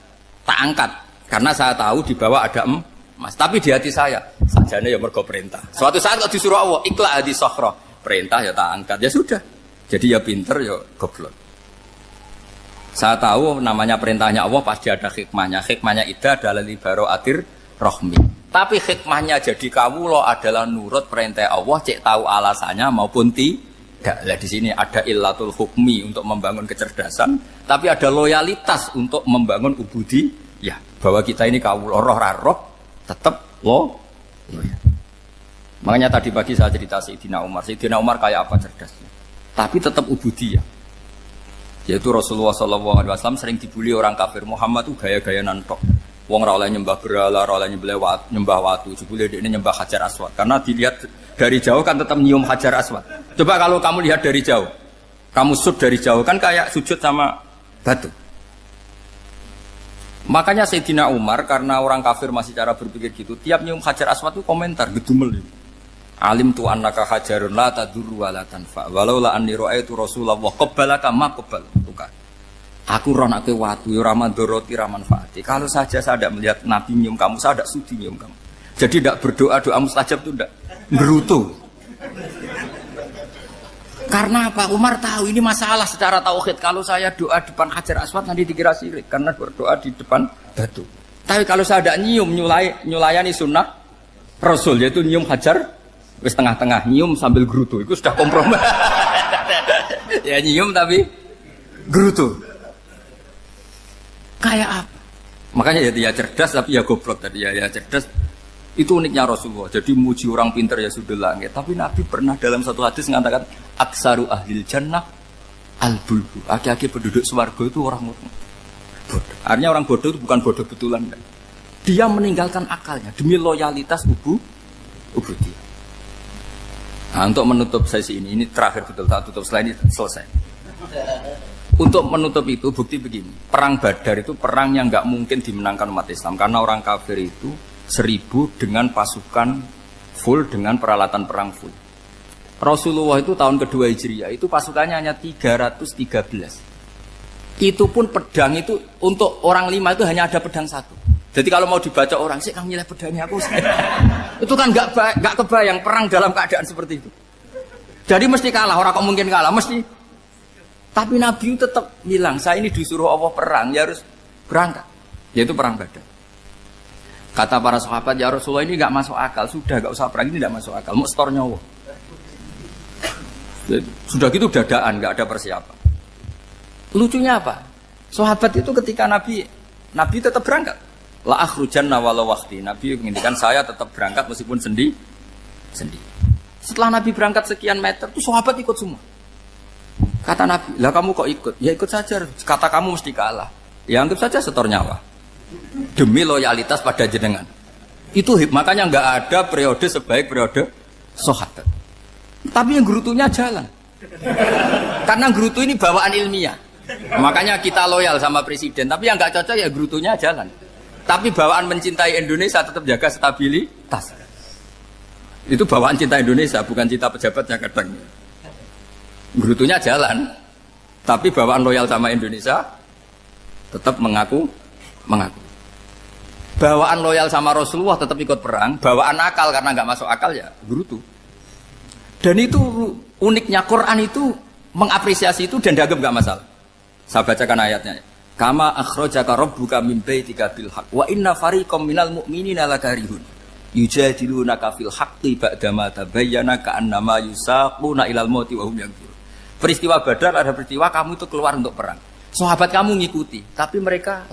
Tak angkat karena saya tahu di bawah ada emas. Tapi di hati saya sajane ya mergo perintah. Suatu saat kok disuruh Allah ikhla hadis sakhra, perintah ya tak angkat. Ya sudah. Jadi ya pinter ya goblok. Saya tahu namanya perintahnya Allah pasti ada hikmahnya. Hikmahnya iddah adalah li baro'atir rohmi. Tapi hikmahnya jadi kawula adalah nurut perintah Allah, cek tahu alasannya maupun tidak. Lah di sini ada illatul hukmi untuk membangun kecerdasan, tapi ada loyalitas untuk membangun ubudi. Ya, bahwa kita ini kawula roh tetap loyal. Makanya tadi pagi saya cerita Sayyidina Umar. Sayyidina Umar kayak apa cerdasnya? Tapi tetap ubudi ya. Yaitu Rasulullah SAW sering dibully orang kafir. Muhammad itu gaya-gaya nantok. Wong ora oleh nyembah berhala, ora oleh nyembah watu, jebule ini nyembah Hajar Aswad. Karena dilihat dari jauh kan tetap nyium Hajar Aswad. Coba kalau kamu lihat dari jauh, kamu sujud dari jauh kan kayak sujud sama batu. Makanya Sayyidina Umar karena orang kafir masih cara berpikir gitu, tiap nyium Hajar Aswad itu komentar gedumel. Alim tu annaka hajarun la tadurru wa la tanfa. Walau la anni ra'aitu Rasulullah qabbalaka ma qabbaltuka. Aku ronake watu, ya raman doroti, raman fati. Kalau saja saya tidak melihat Nabi nyium kamu, saya tidak sudi nyium kamu. Jadi tidak berdoa, doa mustajab itu tidak berutuh. Karena apa? Umar tahu ini masalah secara tauhid. Kalau saya doa depan Hajar Aswad nanti dikira syirik, karena berdoa di depan batu. Tapi kalau saya tidak nyium, nyulayani sunnah Rasul, yaitu nyium Hajar, wis tengah-tengah nyium sambil gerutu, itu sudah kompromi. Ya nyium tapi gerutu. Kayak apa? Makanya ya cerdas tapi ya goblok tadi ya cerdas. Itu uniknya Rasulullah. Jadi muji orang pintar ya sudah langit. Tapi Nabi pernah dalam satu hadis mengatakan aksaru ahlil jannah al-bulbu. Aki-aki penduduk swarga itu orang bodoh. Artinya orang bodoh itu bukan bodoh betulan. Dia meninggalkan akalnya demi loyalitas ubudiyah. Nah, untuk menutup sesi ini terakhir betul, tak tutup setelah ini selesai. Untuk menutup itu bukti begini, perang Badar itu perang yang nggak mungkin dimenangkan umat Islam karena orang kafir itu 1000 dengan pasukan full dengan peralatan perang full. Rasulullah itu tahun kedua Hijriah itu pasukannya hanya 313. Itu pun pedang itu untuk orang 5 itu hanya ada pedang 1. Jadi kalau mau dibaca orang sih kang nilai pedangnya aku. Itu kan nggak kebayang perang dalam keadaan seperti itu. Jadi mesti kalah, orang kok mungkin kalah mesti. Tapi Nabi tetap bilang, saya ini disuruh Allah perang, ya harus berangkat. Yaitu perang Badar. Kata para sahabat, ya Rasulullah ini nggak masuk akal, sudah nggak usah perang, ini nggak masuk akal, mau setor nyawa. Sudah gitu dadaan, nggak ada persiapan. Lucunya apa? Sahabat itu ketika Nabi tetap berangkat. La akhrujanna walau waqti. Nabi menginginkan saya tetap berangkat meskipun sendi. Setelah Nabi berangkat sekian meter, tuh sahabat ikut semua. Kata Nabi, lah kamu kok ikut? Ya ikut saja. Kata kamu mesti kalah. Ya anggap saja setor nyawa. Demi loyalitas pada jenengan. Itu makanya nggak ada periode sebaik periode sahabat. Tapi yang gerutunya jalan. Karena gerutu ini bawaan ilmiah. Makanya kita loyal sama presiden. Tapi yang nggak cocok ya gerutunya jalan. Tapi bawaan mencintai Indonesia tetap jaga stabilitas. Itu bawaan cinta Indonesia, bukan cinta pejabatnya kadang. Gerutunya jalan, tapi bawaan loyal sama Indonesia tetap mengaku. Bawaan loyal sama Rasulullah tetap ikut perang, bawaan akal karena nggak masuk akal ya gerutu. Dan itu uniknya Quran itu mengapresiasi itu dan dianggap nggak masalah. Saya bacakan ayatnya. Kama akhrajaka rabbuka min baitika bil haqq wa inna fariqam minal mu'minina lakarihun yujadilunaka fil haqqi ba'dama tabayyana ka'annama yusaquna ilal mauti wa hum yanzurun. Peristiwa Badar ada peristiwa kamu itu keluar untuk perang. Sahabat kamu ngikuti, tapi mereka